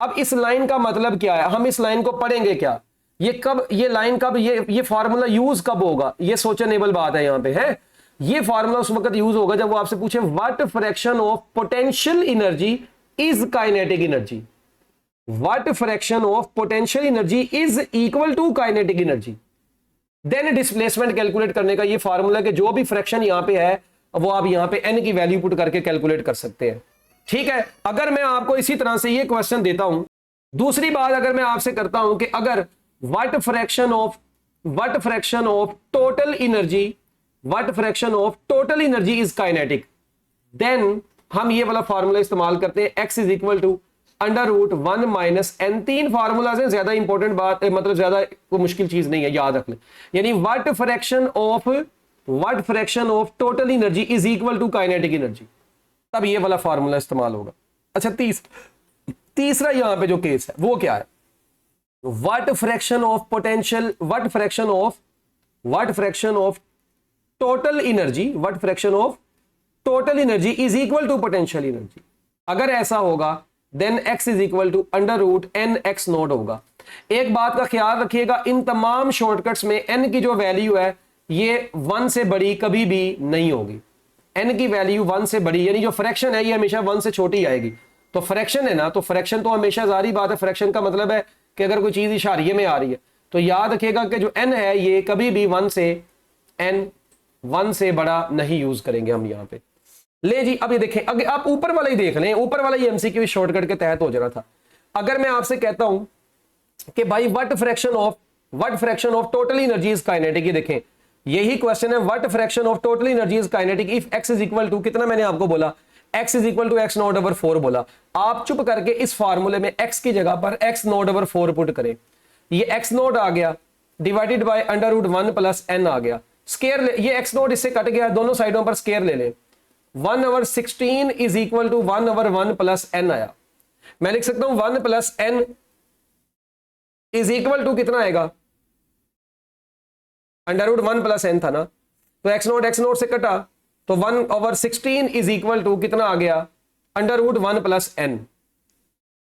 अब इस लाइन का मतलब क्या है, हम इस लाइन को पढ़ेंगे क्या, ये कब, ये लाइन कब, ये फार्मूला यूज कब होगा, ये सोचनेबल बात है यहां पे है। ये फार्मूला उस वक्त यूज होगा जब वो आपसे पूछे what fraction of potential energy is kinetic energy. What fraction of potential energy is equal to kinetic energy. Then displacement calculate करने का ये फार्मूला के जो भी फ्रैक्शन यहां पे है वो आप यहां पे n की वैल्यू पुट करके कैलकुलेट कर सकते हैं। ठीक है, अगर मैं आपको इसी तरह से ये क्वेश्चन देता हूं, दूसरी बात अगर मैं आपसे करता हूं कि अगर what fraction of total energy is kinetic, then हम ये वाला फार्मूला इस्तेमाल करते हैं, x is equal to √1 - n। 3 formulas हैं, ज्यादा इंपॉर्टेंट बात है, मतलब ज्यादा कोई मुश्किल चीज नहीं है, याद रख लें। यानी what fraction of total energy is equal to kinetic energy, तब ये वाला फार्मूला इस्तेमाल होगा। अच्छा, तीसरा यहां पे जो केस है वो क्या है, what fraction of total energy is equal to potential energy. अगर ऐसा होगा then x is equal to √n x naught होगा। एक बात का ख्याल रखिएगा, इन तमाम शॉर्टकट्स में n की जो वैल्यू है ये 1 से बड़ी कभी भी नहीं होगी। n की वैल्यू 1 से बड़ी, यानी जो फ्रैक्शन है ये हमेशा 1 से छोटी आएगी। तो फ्रैक्शन है ना, तो फ्रैक्शन तो हमेशा जारी बात है, फ्रैक्शन का मतलब है कि अगर कोई चीज इशारिये में आ रही है तो याद रखिएगा कि जो n है ये कभी भी 1 से बड़ा नहीं यूज करेंगे हम यहाँ पे। ले जी, अब ये देखें, अगर आप ऊपर वाला ही देख लें, ऊपर वाला ही एमसीक्यू शॉर्टकट के तहत हो जाना था। अगर मैं आपसे कहता हूं कि भाई what fraction of total energy is kinetic, ये देखें यही क्वेश्चन है, what fraction of total energy is kinetic if x is equal to, कितना मैंने आपको बोला, x is equal to x naught over 4 बोला। आप चुप करके इस फार्मूले में x की जगह पर x नॉट ओवर 4 पुट करें, ये x नॉट आ गया divided by under root 1 plus n आ गया, स्केयर ये x नॉट इससे कट गया, दोनों साइडों पर स्केयर ले लें, 1 over 16 is equal to 1 over 1 plus n आया। मैं लिख सकता हूं 1 plus n is equal to कितना आएगा, अंडर रूट 1 प्लस n था ना, तो x नोट से कटा तो 1 ओवर 16 इज इक्वल टू कितना आ गया, अंडर रूट 1 प्लस n।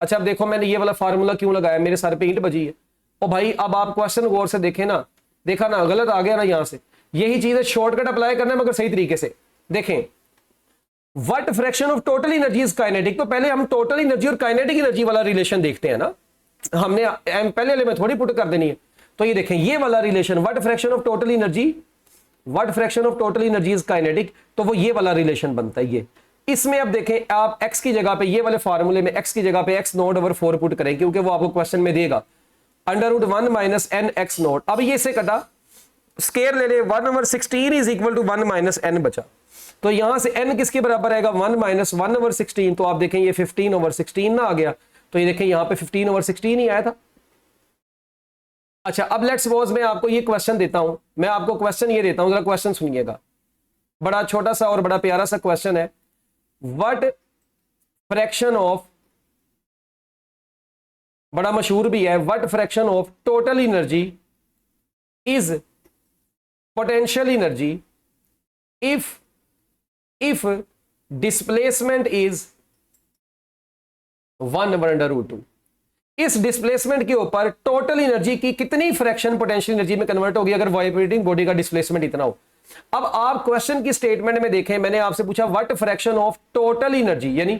अच्छा अब देखो मैंने ये वाला फार्मूला क्यों लगाया, मेरे सर पे ईंट बजी है। ओ भाई अब आप क्वेश्चन गौर से देखें ना, देखा ना गलत आ गया ना, यहां से यही चीज है, शॉर्टकट अप्लाई करना है मगर सही तरीके से। देखें what fraction of total energy is kinetic, तो पहले हम टोटल एनर्जी और काइनेटिक एनर्जी वाला रिलेशन देखते हैं ना, हमने पहले वाले में थोड़ी पुट कर देनी है। तो ये देखें ये वाला relation, what fraction of total energy is kinetic, तो वो ये वाला रिलेशन बनता है ये। इसमें अब देखें आप x की जगह पे, ये वाले फार्मूले में x की जगह पे x नॉट ओवर 4 पुट करें, क्योंकि वो आपको क्वेश्चन में देगा under root 1 minus n x naught. अब ये से कटा, स्केयर ले ले, 1 over 16 is equal to 1 minus n बचा, तो यहां से n किसके बराबर आएगा, 1 माइनस 1 ओवर 16, तो आप देखें ये 15 ओवर 16 ना आ गया, तो ये देखें यहां पे 15 ओवर 16 ही आया था। अच्छा अब लेट्स सपोज मैं आपको ये क्वेश्चन देता हूं, मैं आपको क्वेश्चन ये देता हूं, जरा क्वेश्चन सुनिएगा, बड़ा छोटा सा और बड़ा प्यारा सा क्वेश्चन है। व्हाट फ्रैक्शन ऑफ, बड़ा मशहूर भी है, what fraction of total energy is potential energy if displacement is 1 over under root 2। इस डिस्प्लेसमेंट के ऊपर टोटल एनर्जी की कितनी फ्रैक्शन पोटेंशियल एनर्जी में कन्वर्ट होगी अगर वाइब्रेटिंग बॉडी का डिस्प्लेसमेंट इतना हो। अब आप क्वेश्चन की स्टेटमेंट में देखें, मैंने आपसे पूछा what fraction of total energy, यानी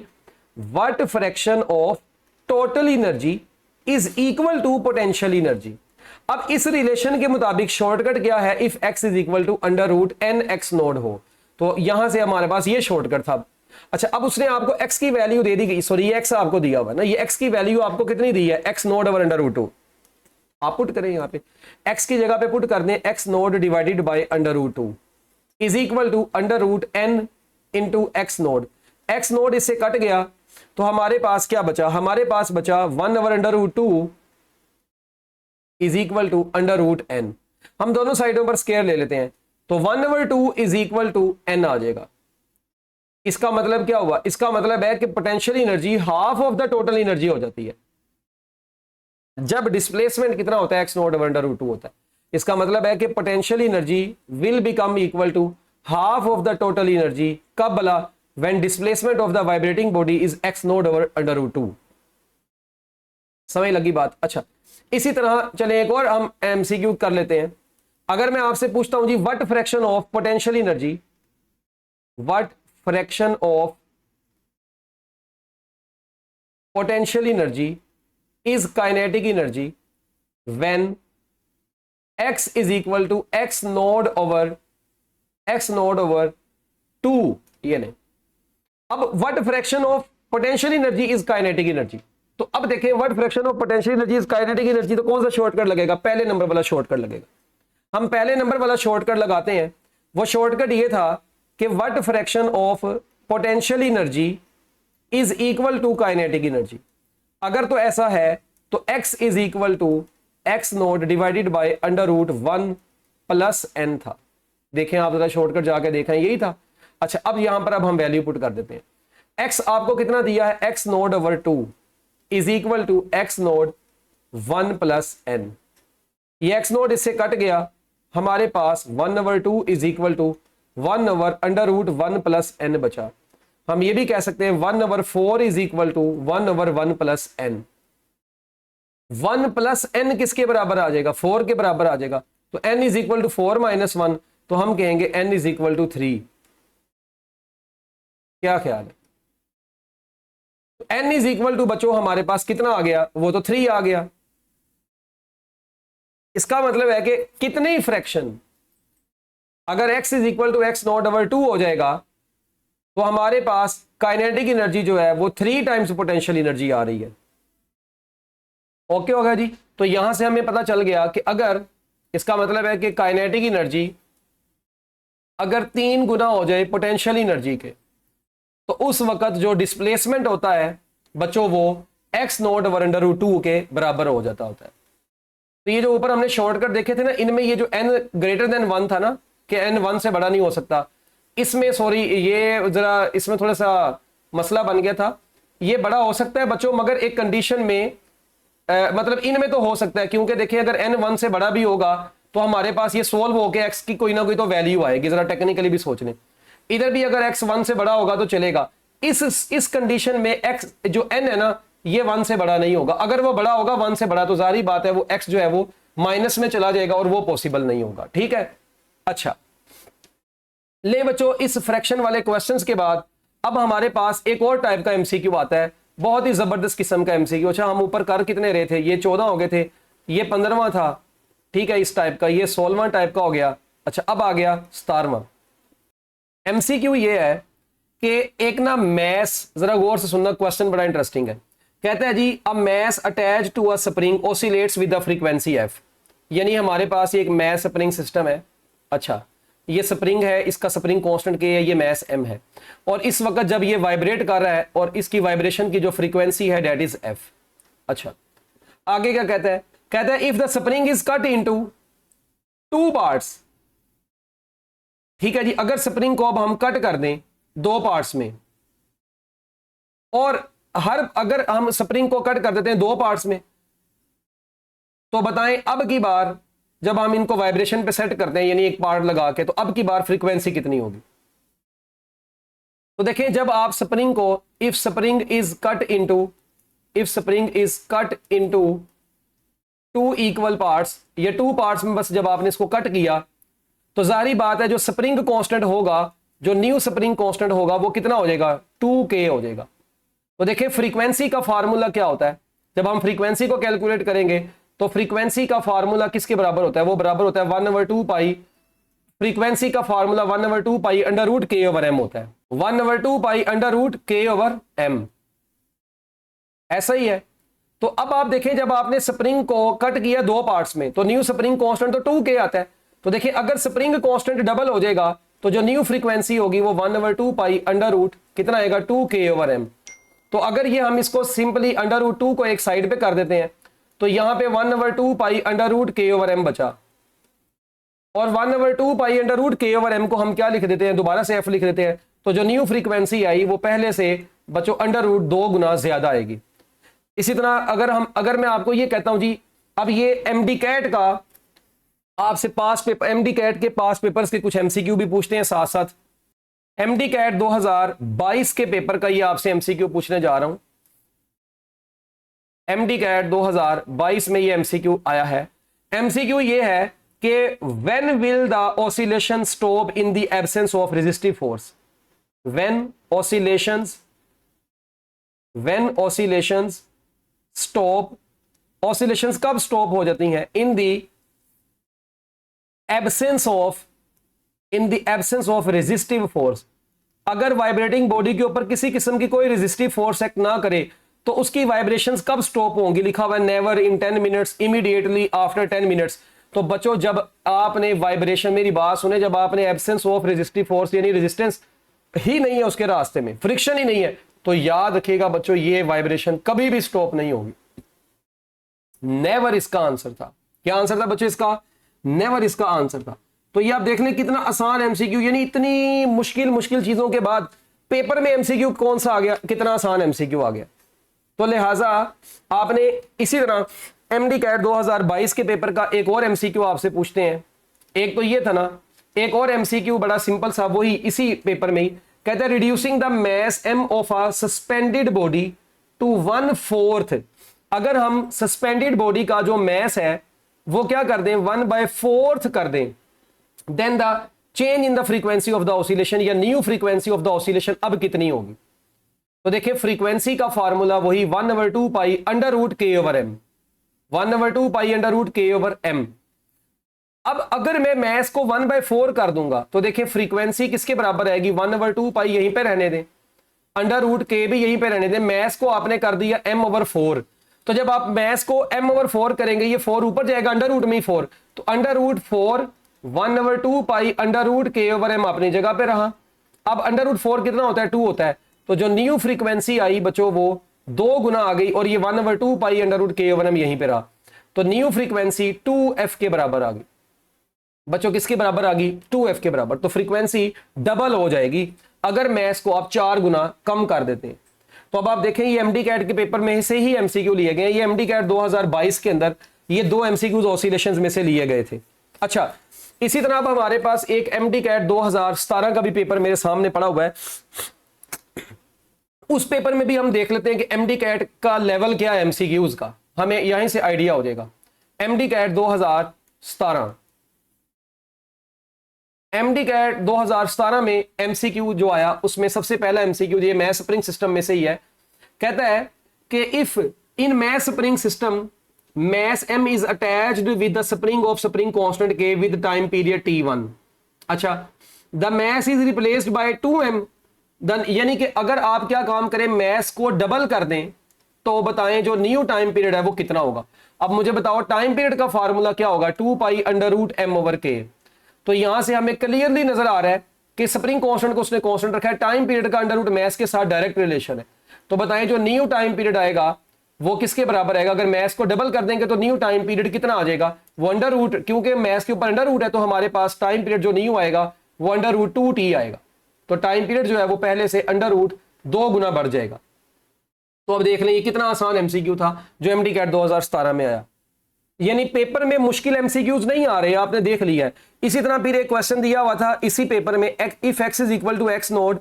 what fraction of total energy is equal to potential energy. अब इस रिलेशन के मुताबिक शॉर्टकट क्या है, if x is equal to under root n x naught हो, तो यहां से हमारे पास ये शॉर्टकट था। अच्छा अब उसने आपको x की वैल्यू दे दी गई, सॉरी ये x आपको दिया हुआ ना, ये x की वैल्यू आपको कितनी दी है, x naught over under root 2। आप पुट करें यहां पे x की जगह पे पुट कर दें x naught divided by under root 2 is equal to under root n into x naught. x naught इससे कट गया तो हमारे पास क्या बचा, हमारे पास बचा 1 over under root 2 is equal to under root n। हम दोनों साइडों पर स्केयर ले लेते हैं, तो 1 over 2 is equal to n आ जाएगा। इसका मतलब क्या हुआ, इसका मतलब है कि potential energy half of the total energy हो जाती है जब डिस्प्लेसमेंट कितना होता है, x naught over under root 2 होता है। इसका मतलब है कि potential energy will become equal to half of the total energy, कब भला, when displacement of the vibrating body is x naught over under root 2। समझ लगी बात। अच्छा इसी तरह चले एक और हम एमसीक्यू कर लेते हैं। अगर मैं आपसे पूछता हूं जी what fraction of potential energy, what fraction of potential energy is kinetic energy when x is equal to x naught over 2, ये नहीं। अब what fraction of potential energy is kinetic energy, तो अब देखें what fraction of potential energy is kinetic energy, तो कौन सा शॉर्टकट लगेगा, पहले नंबर वाला शॉर्टकट लगेगा। हम पहले नंबर वाला शॉर्टकट लगाते हैं, वो शॉर्टकट ये था कि what fraction of potential energy is equal to kinetic energy. अगर तो ऐसा है तो x is equal to x naught divided by under root 1 plus n था। देखें आप जरा शॉर्टकट जाके देखें, यही था। अच्छा अब यहां पर अब हम वैल्यू पुट कर देते हैं। x आपको कितना दिया है, x naught over 2 is equal to x naught 1 plus n। ये x नोट इससे कट गया, हमारे पास 1 over 2 is equal to 1 over under root 1 plus n बचा। हम ये भी कह सकते हैं 1 over 4 is equal to 1 over 1 plus n। 1 plus n किसके बराबर आ जाएगा? 4 के बराबर आ जाएगा। तो n is equal to 4 minus 1, तो हम कहेंगे n इज इक्वल टू 3। क्या ख्याल है? तो n इज इक्वल टू बच्चों हमारे पास कितना आ गया? वो तो 3 आ गया। इसका मतलब है कि कितनी फ्रैक्शन, अगर x is equal to x naught over 2 हो जाएगा तो हमारे पास काइनेटिक एनर्जी जो है वो 3 टाइम्स पोटेंशियल एनर्जी आ रही है। ओके होगा जी। तो यहां से हमें पता चल गया कि अगर, इसका मतलब है कि काइनेटिक एनर्जी अगर 3 गुना हो जाए पोटेंशियल एनर्जी के, तो उस वक्त जो डिस्प्लेसमेंट होता है बच्चों वो x naught over under root 2 के बराबर हो जाता होता है। तो ये जो ऊपर हमने शॉर्टकट देखे थे ना, इनमें ये जो n ग्रेटर देन 1 था ना, कि n 1 से बड़ा नहीं हो सकता, इसमें सॉरी ये जरा इसमें थोड़ा सा मसला बन गया था। ये बड़ा हो सकता है बच्चों, मगर एक कंडीशन में मतलब इनमें तो हो सकता है, क्योंकि देखिए अगर n 1 से बड़ा भी होगा तो हमारे पास ये सोल्व होके x की कोई ना कोई तो वैल्यू आएगी। जरा टेक्निकली भी सोच लें, इधर भी अगर x 1 से बड़ा होगा तो चलेगा। इस कंडीशन में x जो n है ना, ये 1 से बड़ा नहीं होगा। अगर वो बड़ा होगा 1 से बड़ा, तो जारी बात है वो x जो है वो माइनस में चला जाएगा और वो पॉसिबल नहीं होगा। ठीक है, अच्छा ले बच्चों, इस फ्रैक्शन वाले क्वेश्चंस के बाद अब हमारे पास एक और टाइप का एमसीक्यू आता है, बहुत ही जबरदस्त किस्म का एमसीक्यू। अच्छा, हम ऊपर कर कितने रहे थे? ये 14 हो गए थे, ये 15वां था। ठीक है, इस टाइप का, ये 16वां टाइप का हो गया। अच्छा, अब आ गया 17वां एमसीक्यू। ये है कि एक ना मैस, जरा गौर से सुनना, क्वेश्चन बड़ा इंटरेस्टिंग है। कहता है जी, a mass attach to a spring oscillates with the frequency f. यानी हमारे पास ये एक मैस स्प्रिंग सिस्टम है। अच्छा, ये स्प्रिंग है, इसका स्प्रिंग कांस्टेंट के है, ये मैस m है, और इस वक्त जब ये वाइब्रेट कर रहा है और इसकी वाइब्रेशन की जो फ्रीक्वेंसी है डेट इज f। अच्छा, आगे क्या कहता है? कहता है if the spring is cut into 2 parts. ठीक है जी, अगर स्प्रिंग को अब हम कट कर दें 2 पार्ट्स में, और अगर हम स्प्रिंग को कट कर देते हैं 2 पार्ट्स में, तो बताएं अब की बार जब हम इनको वाइब्रेशन पे सेट करते हैं, यानी एक पार्ट लगा के, तो अब की बार फ्रीक्वेंसी कितनी होगी? तो देखें, जब आप स्प्रिंग को, if spring is cut into 2 equal parts, ये 2 पार्ट्स में बस जब आपने इसको कट किया, तो जारी बात है जो स्प्रिंग कांस्टेंट होगा, जो न्यू स्प्रिंग कांस्टेंट होगा, वो कितना हो जाएगा? 2k हो जाएगा। तो देखिए फ्रीक्वेंसी का फार्मूला क्या होता है? जब हम फ्रीक्वेंसी को कैलकुलेट करेंगे तो फ्रीक्वेंसी का फार्मूला किसके बराबर होता है? वो बराबर होता है 1/2 पाई, फ्रीक्वेंसी का formula 1/2 pi under root k over m होता है। 1/2 pi under root k over m, ऐसा ही है। तो अब आप देखें, जब आपने स्प्रिंग को कट किया 2 पार्ट्स में, तो न्यू स्प्रिंग कांस्टेंट तो 2k आता है। तो देखिए अगर स्प्रिंग कांस्टेंट डबल हो जाएगा तो जो न्यू फ्रीक्वेंसी होगी वो 1/2 पाई अंडर रूट कितना आएगा? 2k over m। तो अगर ये हम इसको सिंपली अंडर रूट 2 को एक साइड पे कर देते हैं, तो यहां पे 1/2 pi under root k over m बचा, और 1/2 pi under root k over m को हम क्या लिख देते हैं? दोबारा से f लिख देते हैं। तो जो न्यू फ्रीक्वेंसी आई वो पहले से बच्चों अंडर रूट 2 गुना ज्यादा आएगी। इसी तरह अगर मैं आपको ये कहता हूं जी, अब ये एमडी कैट का आपसे पास पेपर, एमडी कैट के पास पेपर्स के कुछ एमसीक्यू भी पूछते हैं साथ साथ। एमडी कैट 2022 के पेपर का ये आपसे एमसीक्यू पूछने जा रहा हूं। एमडी कैट 2022 में ये एमसीक्यू आया है। एमसीक्यू ये है कि when will the oscillation stop in the absence of resistive force? When oscillations stop, oscillations कब स्टॉप हो जाती हैं? In the absence of resistive force. अगर वाइब्रेटिंग बॉडी के ऊपर किसी किस्म की कोई रेजिस्टिव फोर्स एक्ट ना करे तो उसकी वाइब्रेशंस कब स्टॉप होंगी? लिखा हुआ है never in 10 minutes, immediately after 10 minutes. तो बच्चों जब आपने वाइब्रेशन, मेरी बात सुने, जब आपने एब्सेंस ऑफ रेजिस्टिव फोर्स यानी रेजिस्टेंस ही नहीं है उसके रास्ते में, फ्रिक्शन ही नहीं है, तो याद रखिएगा बच्चों ये वाइब्रेशन कभी भी स्टॉप नहीं होगी। नेवर इसका आंसर था। क्या आंसर था बच्चों इसका? नेवर इसका आंसर था। तो ये आप देख लें कितना आसान एमसीक्यू, यानी इतनी मुश्किल चीजों के बाद पेपर में एमसीक्यू कौन सा आ गया, कितना आसान एमसीक्यू आ गया। तो लिहाजा आपने इसी तरह एमडी कैट 2022 के पेपर का एक और एमसीक्यू आपसे पूछते हैं। एक तो ये था ना, एक और एमसीक्यू बड़ा सिंपल सा, वही इसी पेपर में ही कहता है reducing the mass m of a suspended body to 1/4 अगर हम सस्पेंडेड बॉडी का जो मैस है वो क्या कर दें 1/4 कर दें, then the change in the frequency of the oscillation या new frequency of the oscillation अब कितनी होगी। तो देखिए फ्रीक्वेंसी का फार्मूला वही 1/2 pi under root k over m, 1/2 pi under root k over m. अब अगर मैं मैस को 1/4 कर दूंगा तो देखिए फ्रीक्वेंसी किसके बराबर आएगी 1/2 पाई, यहीं पे रहने दें, अंडर रूट के भी यहीं पे रहने दें, मैस को आपने कर दिया m/4। तो जब आप मैस को m/4 करेंगे ये 4 ऊपर जाएगा, अंडर रूट में ही 4, तो under root 4 1/2 pi under root k over m अपनी जगह पे रहा। अब अंडर रूट 4 कितना होता है 2 होता है, तो जो न्यू फ्रीक्वेंसी आई बच्चों वो 2 गुना आ गई और ये 1/2 pi under root k over M यहीं पे रहा। तो न्यू फ्रीक्वेंसी 2f के बराबर आ गई बच्चों, किसके बराबर आ गई 2f के बराबर। तो फ्रीक्वेंसी डबल हो जाएगी अगर मैस को आप 4 गुना कम कर देते हैं। तो अब आप देखें ये एमडी कैट के पेपर में से ही एमसीक्यू लिए गए, ये एमडी कैट 2022 के अंदर ये 2 एमसीक्यूज ऑसिलेशंस में से लिए गए थे। अच्छा, इसी तरह अब हमारे पास एक एमडी कैट 2017 का भी पेपर मेरे सामने पड़ा हुआ है, उस पेपर में भी हम देख लेते हैं कि एमडी कैट का लेवल क्या है एमसीक्यूज का, हमें यहीं से आइडिया हो जाएगा। एमडी कैट 2017, एमडी कैट 2017 में एमसीक्यू जो आया उसमें सबसे पहला एमसीक्यू ये मैस स्प्रिंग सिस्टम में से ही है। कहता है कि if in mass spring system mass m is attached with the spring of spring constant k with time period t1। अच्छा, the mass is replaced by 2m, यानी कि अगर आप क्या काम करें मैस को डबल कर दें तो बताएं जो न्यू टाइम पीरियड है वो कितना होगा। अब मुझे बताओ टाइम पीरियड का फार्मूला क्या होगा 2 पाई अंडर रूट m/k। तो यहां से हमें क्लियरली नजर आ रहा है कि स्प्रिंग कांस्टेंट को उसने कांस्टेंट रखा है, टाइम पीरियड का अंडर रूट मैस के साथ डायरेक्ट रिलेशन है। तो बताएं जो न्यू टाइम पीरियड आएगा वो किसके बराबर आएगा, अगर मैस को डबल कर देंगे तो न्यू टाइम पीरियड कितना आ जाएगा, वो अंडर रूट, क्योंकि मैस के ऊपर अंडर रूट है तो हमारे पास टाइम पीरियड जो न्यू आएगा वो अंडर रूट 2t आएगा। तो टाइम पीरियड जो है वो पहले से अंडर रूट 2 गुना बढ़ जाएगा। तो अब देख लें ये कितना आसान एमसीक्यू था जो एमडी कैट 2017 में आया, यानी पेपर में मुश्किल एमसीक्यूज नहीं आ रहे, आपने देख लिया है। इसी तरह फिर एक क्वेश्चन दिया हुआ था इसी पेपर में, if x is equal to x naught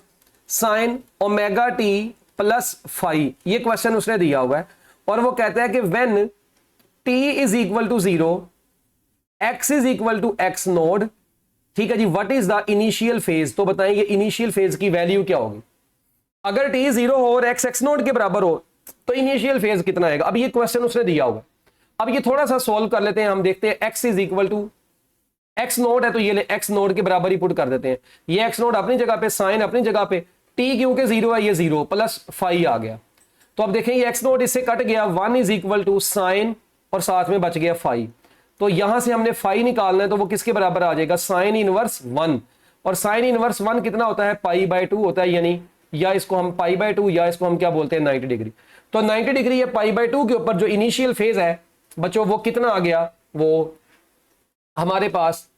sine omega t plus phi, ये क्वेश्चन उसने दिया हुआ है और वो कहता है कि when t is equal to 0 x is equal to x naught, ठीक है जी, what is the initial phase. तो बताएं ये इनिशियल फेज की वैल्यू क्या होगी, अगर t 0 हो और x नोड के बराबर हो तो इनिशियल फेज कितना आएगा। अब ये क्वेश्चन उसने दिया हुआ, अब ये थोड़ा सा सॉल्व कर लेते हैं, हम देखते हैं x is equal to x naught है तो ये x नोड के बराबर ही पुट कर देते हैं, ये x नोड अपनी जगह पे, साइन अपनी जगह पे, t क्योंकि 0 है ये 0 प्लस फाई आ गया। तो अब देखें ये x नोड इससे कट गया, 1 इज इक्वल टू साइन और साथ में बच गया फाई। तो यहां से हमने फाई निकालना है तो वो किसके बराबर आ जाएगा साइन इनवर्स 1, और साइन इनवर्स 1 कितना होता है π/2 होता है, यानी या इसको हम π/2 या इसको हम क्या बोलते हैं 90 डिग्री। तो 90 डिग्री ये π/2 के ऊपर जो इनिशियल फेज है बच्चों वो कितना आ गया, वो हमारे पास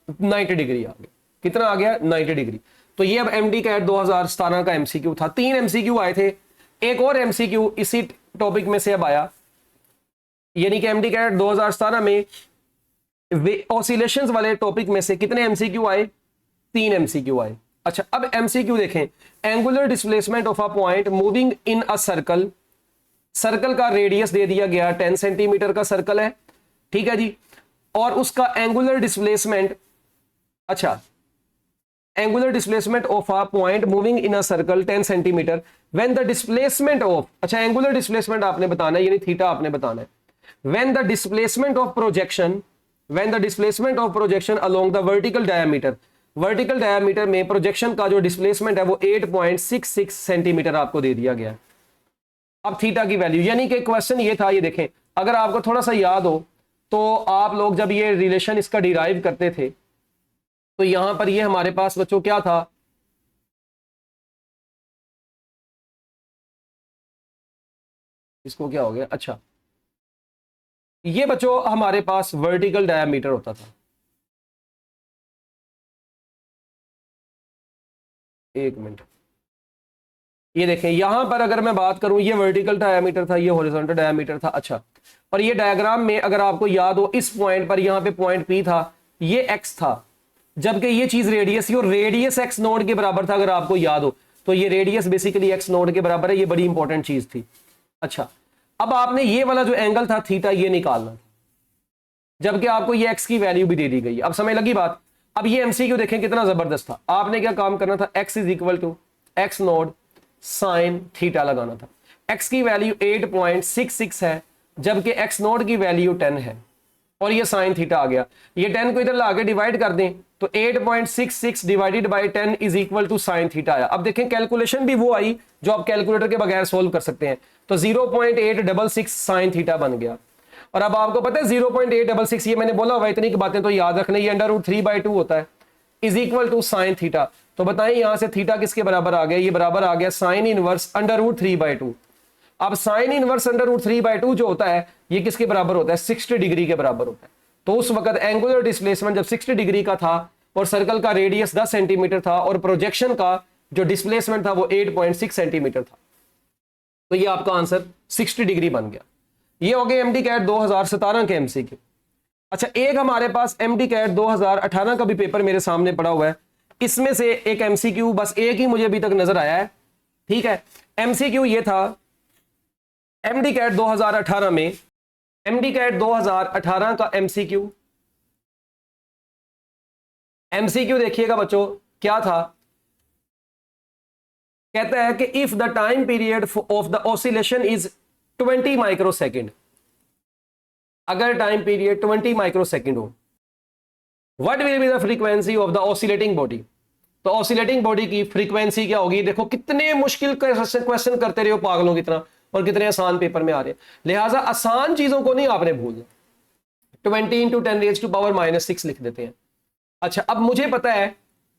90 डिग्री आ गया, कितना आ गया 90 डिग्री। तो ये अब एमडी कैट 2017 का एमसीक्यू था, 3 एमसीक्यू आए थे, एक और एमसीक्यू इसी टॉपिक में से अब आया, यानी कि एमडी कैट 2017 में ऑसिलेशंस वाले टॉपिक में से कितने एमसीक्यू आए, 3 एमसीक्यू आए। अच्छा, अब एमसीक्यू देखें, angular displacement of a point moving in a circle, circle का रेडियस दे दिया गया 10 सेंटीमीटर का सर्कल है, ठीक है जी, और उसका एंगुलर डिस्प्लेसमेंट, अच्छा angular displacement of a point moving in a circle 10 centimetre when the displacement of, अच्छा एंगुलर डिस्प्लेसमेंट आपने बताना है यानी थीटा आपने बताना है, when the displacement of projection, when the displacement of projection along the vertical diameter, vertical diameter में प्रोजेक्शन का जो डिस्प्लेसमेंट है वो 8.66 सेंटीमीटर आपको दे दिया गया। अब थीटा की वैल्यू, यानी कि क्वेश्चन ये था, ये देखें अगर आपको थोड़ा सा याद हो तो आप लोग जब ये रिलेशन इसका डिराइव करते थे तो यहां पर ये हमारे पास बच्चों क्या था, इसको क्या हो गया, अच्छा ये बच्चों हमारे पास वर्टिकल डायमीटर होता था, एक मिनट, ये देखें यहां पर अगर मैं बात करूं ये वर्टिकल डायमीटर था, ये हॉरिजॉन्टल डायमीटर था। अच्छा, और ये डायग्राम में अगर आपको याद हो इस पॉइंट पर यहां पे पॉइंट P था, ये x था, जबकि ये चीज रेडियस थी और रेडियस x नोड के बराबर था, अगर आपको याद हो तो ये रेडियस बेसिकली x नोड के बराबर है, ये बड़ी इंपॉर्टेंट चीज थी। अच्छा, अब आपने ये वाला जो एंगल था थीटा ये निकालना था, जबकि आपको ये एक्स की वैल्यू भी दे दी गई। अब समझ लगी बात। अब ये एमसीक्यू देखें कितना जबरदस्त था। आपने क्या काम करना था, x is equal to x naught sine theta लगाना था। एक्स की वैल्यू 8.66 है, जबकि एक्स नॉट की वैल्यू 10 है, और ये साइन थीटा आ गया। ये 10 को इधर ला के डिवाइड कर दें तो 8.66 divided by 10 is equal to sine theta आया। अब देखें कैलकुलेशन भी वो आई जो आप कैलकुलेटर के बगैर सोल्व कर सकते हैं। तो 0.866 साइन थीटा बन गया। और अब आपको पता है 0.866, ये मैंने बोला हुआ, इतनी की बातें तो याद रखना, ये √3/2 होता है, is equal to sine theta. तो बताएं यहां से थीटा किसके बराबर आ गया, ये बराबर आ गया साइन इनवर्स √3/2। अब साइन इनवर्स √3/2 जो होता है ये किसके बराबर होता है, 60 डिग्री के बराबर होता है। तो उस वक्त एंगुलर डिस्प्लेसमेंट जब 60 डिग्री का था और सर्कल का रेडियस 10 सेंटीमीटर था और प्रोजेक्शन का जो डिस्प्लेसमेंट था वो 8.6 सेंटीमीटर था, तो ये आपका आंसर 60 डिग्री बन गया। ये हो गए एमडी कैट 2017 के एमसीक्यू। अच्छा, एक हमारे पास एमडी कैट 2018 का भी पेपर मेरे सामने पड़ा हुआ है। इसमें से एक एमसीक्यू बस एक ही मुझे अभी तक नजर आया है, ठीक है। एमसीक्यू ये था एमडी कैट 2018 में, एमडी कैट 2018 का एमसीक्यू देखिएगा बच्चों क्या था। कहता है कि if the time period of the oscillation is 20 microsecond, अगर टाइम पीरियड 20 माइक्रोसेकंड हो, what will be the frequency of the oscillating body. तो ऑसिलेटिंग बॉडी की फ्रीक्वेंसी क्या होगी। देखो कितने मुश्किल क्वेश्चन करते रहे हो पागलों की तरह, और कितने आसान पेपर में आ रहे हैं। लिहाजा आसान चीजों को नहीं आपने भूलना। 20 × 10⁻⁻6 लिख देते हैं। अच्छा, अब मुझे पता है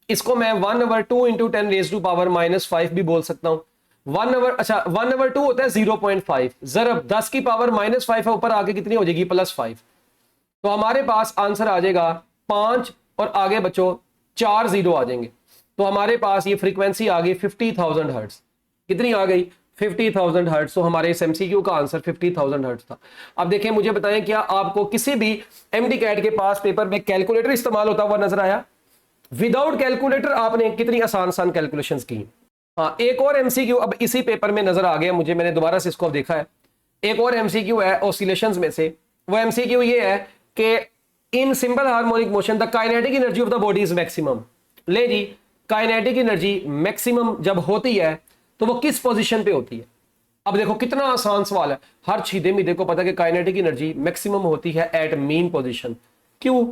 इसको मैं 1/2 × 10⁻⁻5 भी बोल सकता हूं। 1/2, अच्छा 1/2 होता है 0.5, जरब 10 की पावर -5 है, ऊपर आगे कितनी हो जाएगी +5। तो हमारे पास आंसर आ जाएगा 5 और आगे बच्चों 4 0 आ जाएंगे। तो हमारे पास ये फ्रीक्वेंसी आ गई 50,000 हर्ट्ज। कितनी आ गई 50,000 हर्ट्ज। तो हमारे इस एमसीक्यू का आंसर 50,000 हर्ट्ज था। अब देखें मुझे बताएं क्या आपको किसी भी एमडी कैट के पास पेपर में कैलकुलेटर इस्तेमाल होता हुआ नजर आया। विदाउट कैलकुलेटर आपने कितनी आसान कैलकुलेशंस की। हाँ, एक और एमसीक्यू अब इसी पेपर में नजर आ गया मुझे, मैंने दोबारा से इसको देखा है। एक और एमसीक्यू है ऑसिलेशंस में से। वो एमसीक्यू ये है कि इन simple harmonic motion the kinetic energy of the body is maximum. ले जी, काइनेटिक एनर्जी मैक्सिमम जब होती है तो वो किस पोजीशन पे होती है। अब देखो कितना आसान सवाल है, हर छीदे मीदे को पता है कि काइनेटिक एनर्जी मैक्सिमम होती है एट मीन पोजीशन। क्यों?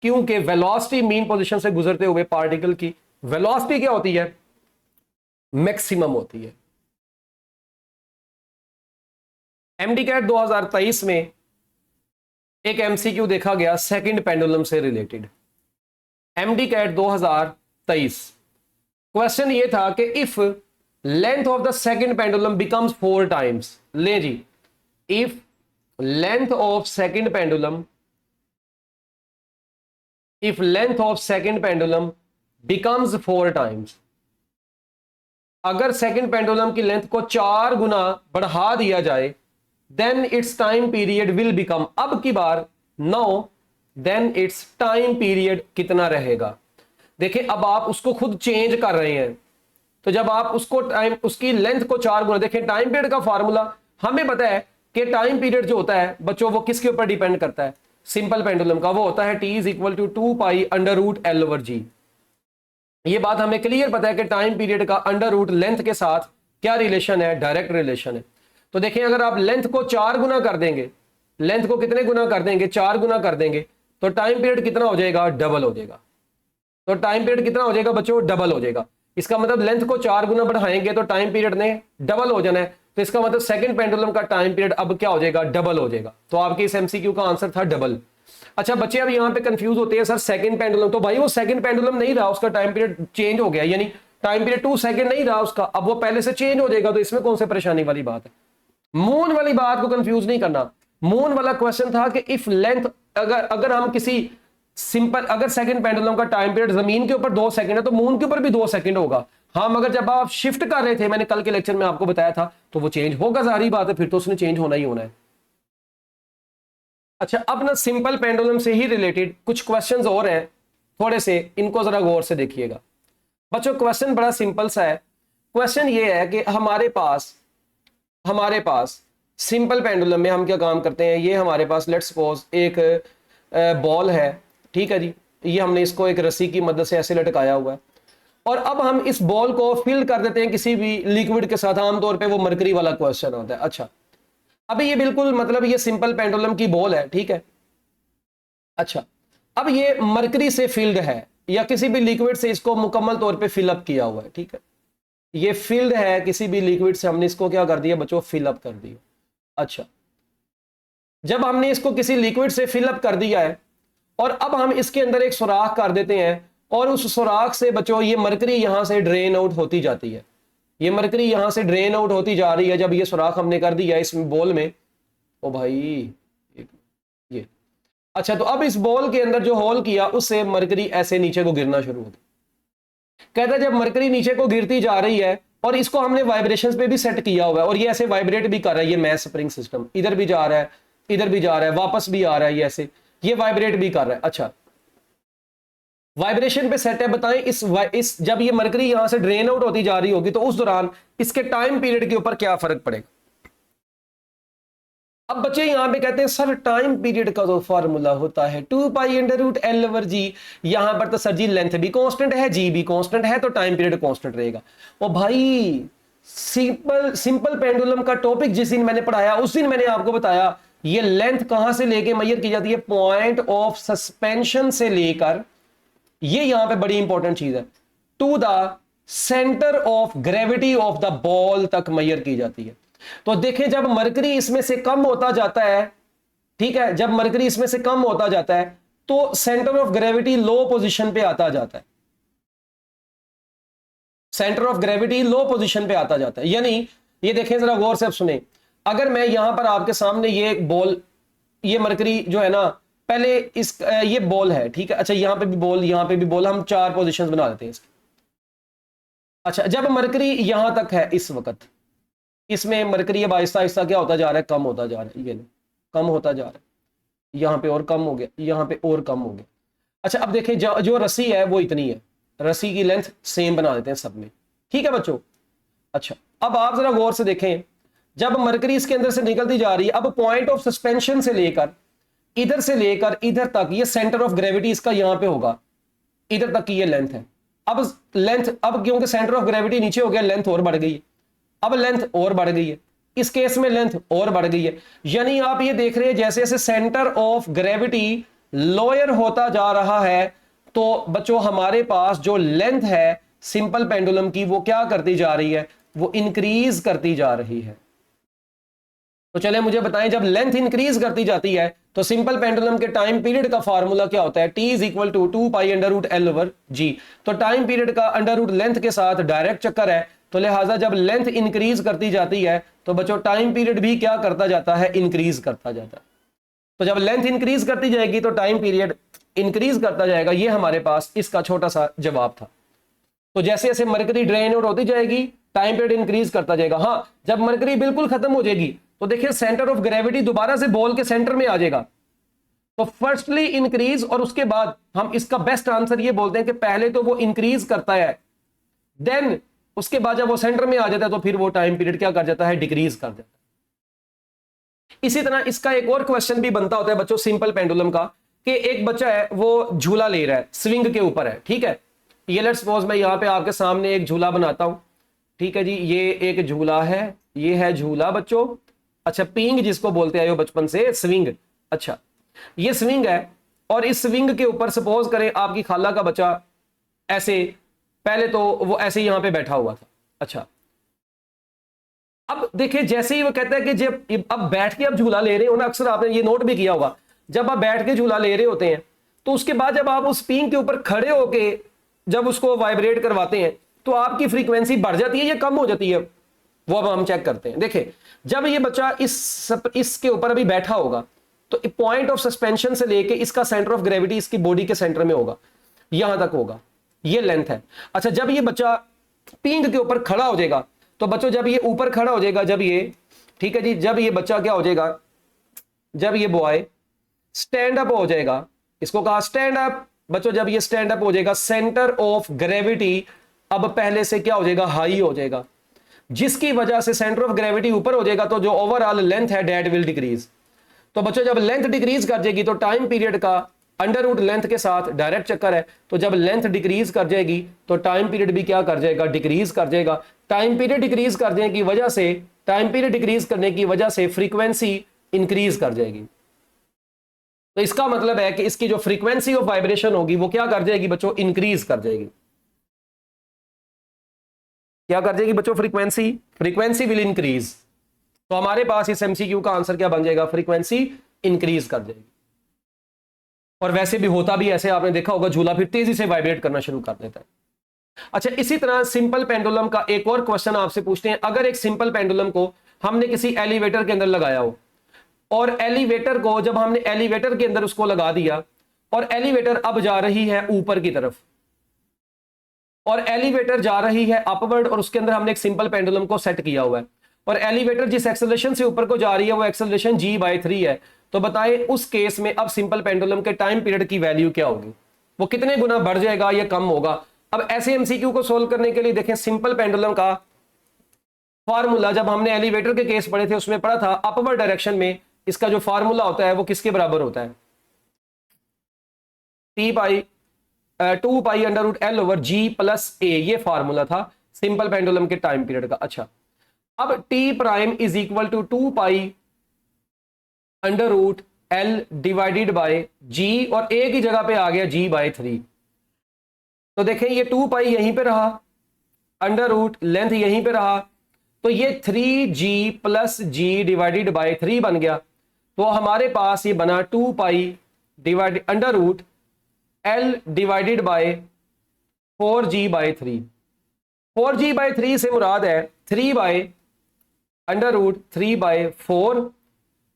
क्योंकि वेलोसिटी मीन पोजीशन से गुजरते हुए पार्टिकल की वेलोसिटी क्या होती है, मैक्सिमम होती है। एमडी कैट 2023 में एक एमसीक्यू देखा गया सेकंड पेंडुलम से रिलेटेड। एमडी कैट 2023 क्वेश्चन ये था कि if length of the second pendulum becomes 4 times. ले जी, if length of second pendulum, if length of second pendulum becomes 4 times, अगर सेकंड पेंडुलम की लेंथ को 4 गुना बढ़ा दिया जाए, then its time period will become, अब की बार now then its time period कितना रहेगा। देखिए अब आप उसको खुद चेंज कर रहे हैं, तो जब आप उसको टाइम, उसकी लेंथ को 4 गुना, देखिए टाइम पीरियड का फार्मूला हमें पता है कि टाइम पीरियड जो होता है बच्चों वो किसके ऊपर डिपेंड करता है, सिंपल पेंडुलम का, वो होता है t = 2π√L/g। ये बात हमें क्लियर पता है कि टाइम पीरियड का अंडर लेंथ के साथ क्या रिलेशन है, डायरेक्ट रिलेशन है। तो देखें अगर आप लेंथ को 4 गुना कर देंगे, लेंथ को कितने गुना कर देंगे, 4 गुना कर देंगे, तो टाइम पीरियड कितना हो जाएगा, डबल हो जाएगा। तो टाइम पीरियड कितना हो जाएगा बच्चों, डबल हो जाएगा। इसका मतलब लेंथ को 4 गुना बढ़ाएंगे तो टाइम पीरियड ने डबल हो जाना है। तो इसका मतलब सेकंड पेंडुलम का टाइम पीरियड अब क्या हो जाएगा, डबल हो जाएगा। तो आपके इस एमसीक्यू का आंसर था डबल। अच्छा बच्चे अब यहां पे कंफ्यूज होते हैं, सर सेकंड पेंडुलम, तो भाई वो सेकंड पेंडुलम नहीं रहा, उसका टाइम पीरियड चेंज हो गया, यानी टाइम पीरियड 2 सेकंड नहीं रहा उसका, अब वो पहले से चेंज हो जाएगा। तो इसमें कौन सी परेशानी वाली बात है। मून वाली बात को कंफ्यूज नहीं करना। मून वाला क्वेश्चन था कि इफ लेंथ, अगर हम किसी सिंपल, अगर सेकंड पेंडुलम का टाइम पीरियड जमीन के ऊपर 2 सेकंड है तो मून के ऊपर भी 2 सेकंड होगा। हाँ, मगर जब आप शिफ्ट कर रहे थे, मैंने कल के लेक्चर में आपको बताया था, तो वो चेंज होगा, जाहिर बात है, फिर तो उसने चेंज होना ही होना है। अच्छा अब ना सिंपल पेंडुलम से ही रिलेटेड कुछ क्वेश्चंस और हैं, थोड़े से इनको जरा गौर से देखिएगा बच्चों। क्वेश्चन बड़ा सिंपल सा है। क्वेश्चन ये है कि हमारे पास सिंपल पेंडुलम में हम क्या काम करते हैं, ये हमारे पास लेट्स सपोज एक बॉल है, ठीक है जी, ये हमने इसको एक रस्सी की मदद से ऐसे लटकाया हुआ है और अब हम इस बॉल को फिल कर देते हैं किसी भी लिक्विड के साथ। आमतौर पे वो मरकरी वाला क्वेश्चन होता है। अच्छा, अभी ये बिल्कुल मतलब ये सिंपल पेंडुलम की बॉल है, ठीक है। अच्छा, अब ये मरकरी से फिल्ड है या किसी भी लिक्विड से इसको मुकम्मल तौर पे फिलअप किया हुआ है, ठीक है। ये फिल्ड है किसी भी लिक्विड से, हमने इसको क्या कर दिया बच्चों, फिलअप कर दिया। अच्छा, जब हमने इसको किसी लिक्विड से फिलअप कर दिया है और अब हम इसके अंदर एक सुराख कर देते हैं और उस सुराख से बच्चों ये मरकरी यहां से ड्रेन आउट होती जाती है। ये मरकरी यहां से ड्रेन आउट होती जा रही है जब ये सुराख हमने कर दिया इस बॉल में। ओ भाई ये अच्छा, तो अब इस बॉल के अंदर जो होल किया उससे मरकरी ऐसे नीचे को गिरना शुरू होती। कहता है जब मरकरी नीचे को गिरती जा रही है और इसको हमने वाइब्रेशंस पे भी सेट किया हुआ है और ये ऐसे वाइब्रेट भी कर रहा है, ये मैस स्प्रिंग सिस्टम इधर भी जा रहा है, इधर भी जा रहा है, वापस भी आ रहा है, ये ऐसे ये वाइब्रेट भी कर रहा है। अच्छा, वाइब्रेशन पे सेट है। बताएं इस जब ये मरकरी यहां से ड्रेन आउट होती जा रही होगी तो उस दौरान इसके टाइम पीरियड के ऊपर क्या फर्क पड़ेगा। अब बच्चे यहां पे कहते हैं सर टाइम पीरियड का तो फार्मूला होता है 2π√L/g। यहां पर तो सर जी लेंथ भी कांस्टेंट है, जी भी कांस्टेंट है, तो टाइम पीरियड कांस्टेंट रहेगा। ओ भाई, सिंपल पेंडुलम का टॉपिक जिस दिन मैंने पढ़ाया उस दिन मैंने आपको बताया ये लेंथ कहां से लेके मेजर की जाती है, पॉइंट ऑफ सस्पेंशन से लेकर, ये यहां पे बड़ी इंपॉर्टेंट चीज है, to the centre of gravity of the ball तक मेजर की जाती है। तो देखें जब मरकरी इसमें से कम होता जाता है, ठीक है, जब मरकरी इसमें से कम होता जाता है तो centre of gravity low position पे आता जाता है, centre of gravity low position पे आता जाता है। यानी ये देखें जरा गौर से, अब सुने, अगर मैं यहां पर आपके सामने ये बॉल, ये मरकरी जो है ना, पहले इस ये बॉल है, ठीक है। अच्छा, यहां पे भी बॉल, यहां पे भी बॉल, हम 4 पोजीशंस बना देते हैं इसकी। अच्छा, जब मरकरी यहां तक है इस वक्त, इसमें मरकरी अब आहिस्ता आहिस्ता क्या होता जा रहा है, कम होता जा रहा है, ये कम होता जा रहा है, यहां पे और कम हो गया, यहां पे और कम हो गया। अच्छा, अब देखें जो रस्सी है वो इतनी है, रस्सी की लेंथ सेम बना देते हैं सब में, ठीक है बच्चों। अच्छा, अब आप जरा गौर से देखें, जब मरकरी इसके अंदर से निकलती जा रही है, अब पॉइंट ऑफ सस्पेंशन से लेकर इधर तक ये सेंटर ऑफ ग्रेविटी इसका यहां पे होगा, इधर तक की ये लेंथ है। अब लेंथ, अब क्योंकि सेंटर ऑफ ग्रेविटी नीचे हो गया, लेंथ और बढ़ गई है, अब लेंथ और बढ़ गई है, इस केस में लेंथ और बढ़ गई है। यानी आप ये देख रहे हैं जैसे जैसे सेंटर ऑफ ग्रेविटी लोअर होता जा रहा है तो बच्चों हमारे पास जो लेंथ है सिंपल पेंडुलम की वो क्या करती जा रही है, वो इंक्रीज करती जा रही है। तो चले मुझे बताएं, जब लेंथ इंक्रीज करती जाती है तो सिंपल पेंडुलम के टाइम पीरियड का फार्मूला क्या होता है, T = 2π√L/g। तो टाइम पीरियड का अंडर रूट लेंथ के साथ डायरेक्ट चक्कर है, तो लिहाजा जब लेंथ इंक्रीज करती जाती है तो बच्चों टाइम पीरियड भी क्या करता जाता है, इंक्रीज करता जाता है। तो जब लेंथ इंक्रीज करती जाएगी तो टाइम पीरियड इंक्रीज करता जाएगा। ये हमारे पास इसका छोटा सा जवाब था। तो जैसे जैसे मरकरी ड्रेन आउट होती जाएगी टाइम पीरियड इंक्रीज करता जाएगा। हाँ, जब मरकरी बिल्कुल खत्म हो जाएगी तो देखिए सेंटर ऑफ ग्रेविटी दोबारा से बॉल के सेंटर में आ जाएगा। तो फर्स्टली इंक्रीज, और उसके बाद हम इसका बेस्ट आंसर ये बोलते हैं कि पहले तो वो इंक्रीज करता है, देन उसके बाद जब वो सेंटर में आ जाता है तो फिर वो टाइम पीरियड क्या कर जाता है, डिक्रीज कर देता है। इसी तरह इसका एक और क्वेश्चन भी बनता होता है बच्चों सिंपल पेंडुलम का, कि एक बच्चा है वो झूला ले रहा है, स्विंग के ऊपर है, ठीक है। ये लेट्स सपोज मैं यहां पे आपके सामने एक झूला बनाता हूं, ठीक है जी, ये एक झूला है, ये है झूला बच्चों। अच्छा, पिंग जिसको बोलते आए हो बचपन से, स्विंग। अच्छा, ये स्विंग है और इस स्विंग के ऊपर सपोज करें आपकी खाला का बच्चा ऐसे, पहले तो वो ऐसे यहां पे बैठा हुआ था। अच्छा, अब देखिए जैसे ही वो कहता है कि जब अब बैठ के आप झूला ले रहे हो ना, अक्सर आपने ये नोट भी किया होगा, जब आप बैठ के झूला ले रहे होते हैं तो उसके बाद जब आप उस पिंग के ऊपर खड़े होके जब उसको वाइब्रेट करवाते हैं तो आपकी फ्रीक्वेंसी बढ़ जाती है या कम हो जाती है, वो अब हम चेक करते हैं। देखिए जब ये बच्चा इसके ऊपर अभी बैठा होगा तो पॉइंट ऑफ सस्पेंशन से लेके इसका सेंटर ऑफ ग्रेविटी इसकी बॉडी के सेंटर में होगा, यहां तक होगा, ये लेंथ है। अच्छा, जब ये बच्चा पिंग के ऊपर खड़ा हो जाएगा तो बच्चों जब ये ऊपर खड़ा हो जाएगा, जब ये, ठीक है जी, जब ये बच्चा क्या हो जाएगा, जब ये बॉय स्टैंड अप हो जाएगा, इसको कहा स्टैंड अप बच्चों, जब ये स्टैंड अप हो जाएगा सेंटर ऑफ ग्रेविटी अब पहले से क्या हो जाएगा, हाई हो जाएगा। जिसकी वजह से सेंटर ऑफ ग्रेविटी ऊपर हो जाएगा, तो जो ओवरऑल लेंथ है डेट विल डिक्रीज। तो बच्चों जब लेंथ डिक्रीज कर जाएगी तो टाइम पीरियड का अंडर रूट लेंथ के साथ डायरेक्ट चक्कर है, तो जब लेंथ डिक्रीज कर जाएगी तो टाइम पीरियड भी क्या कर जाएगा, डिक्रीज कर जाएगा। टाइम पीरियड डिक्रीज कर देने की वजह से, टाइम पीरियड डिक्रीज करने की वजह से फ्रीक्वेंसी इंक्रीज कर जाएगी। तो इसका मतलब है कि इसकी जो फ्रीक्वेंसी ऑफ वाइब्रेशन होगी वो क्या कर जाएगी बच्चों, इंक्रीज कर जाएगी। क्या कर जाएगी बच्चों, फ्रीक्वेंसी विल इंक्रीज। तो हमारे पास इस एमसीक्यू का आंसर क्या बन जाएगा, फ्रीक्वेंसी इंक्रीज कर जाएगी। और वैसे भी होता भी ऐसे, आपने देखा होगा झूला फिर तेजी से वाइब्रेट करना शुरू कर देता है। अच्छा, इसी तरह सिंपल पेंडुलम का एक और क्वेश्चन आपसे पूछते हैं। अगर एक सिंपल पेंडुलम को हमने किसी एलिवेटर के अंदर लगाया हो, और एलिवेटर को जब हमने एलिवेटर के अंदर उसको लगा दिया, और एलिवेटर अब जा रही है ऊपर की तरफ, और एलिवेटर जा रही है अपवर्ड, और उसके अंदर हमने एक सिंपल पेंडुलम को सेट किया हुआ है, और एलिवेटर जिस एक्सेलरेशन से ऊपर को जा रही है वो एक्सेलरेशन g/3 है। तो बताएं उस केस में अब सिंपल पेंडुलम के टाइम पीरियड की वैल्यू क्या होगी, वो कितने गुना बढ़ जाएगा या कम होगा। अब ऐसे एमसीक्यू को सोल्व करने के लिए देखें, सिंपल पेंडुलम का फार्मूला जब हमने एलिवेटर के केस पढ़े थे उसमें पढ़ा था, अपवर्ड डायरेक्शन में इसका जो फार्मूला होता है वो किसके बराबर होता है, two pi under root l over g plus a, ये फार्मूला था सिंपल पेंडुलम के टाइम पीरियड का। अच्छा, अब t prime is equal to 2 pi under root l divided by g, और ए की जगह पे आ गया g/3। तो देखें ये 2 पाई यहीं पे रहा, अंडर रूट लेंथ यहीं पे रहा, तो ये 3g plus ji divided by 3 बन गया। तो हमारे पास ये बना 2 pi divide under root l divided by 4g/3। 4g/3 से मुराद है 3 बाय अंडर रूट 3/4,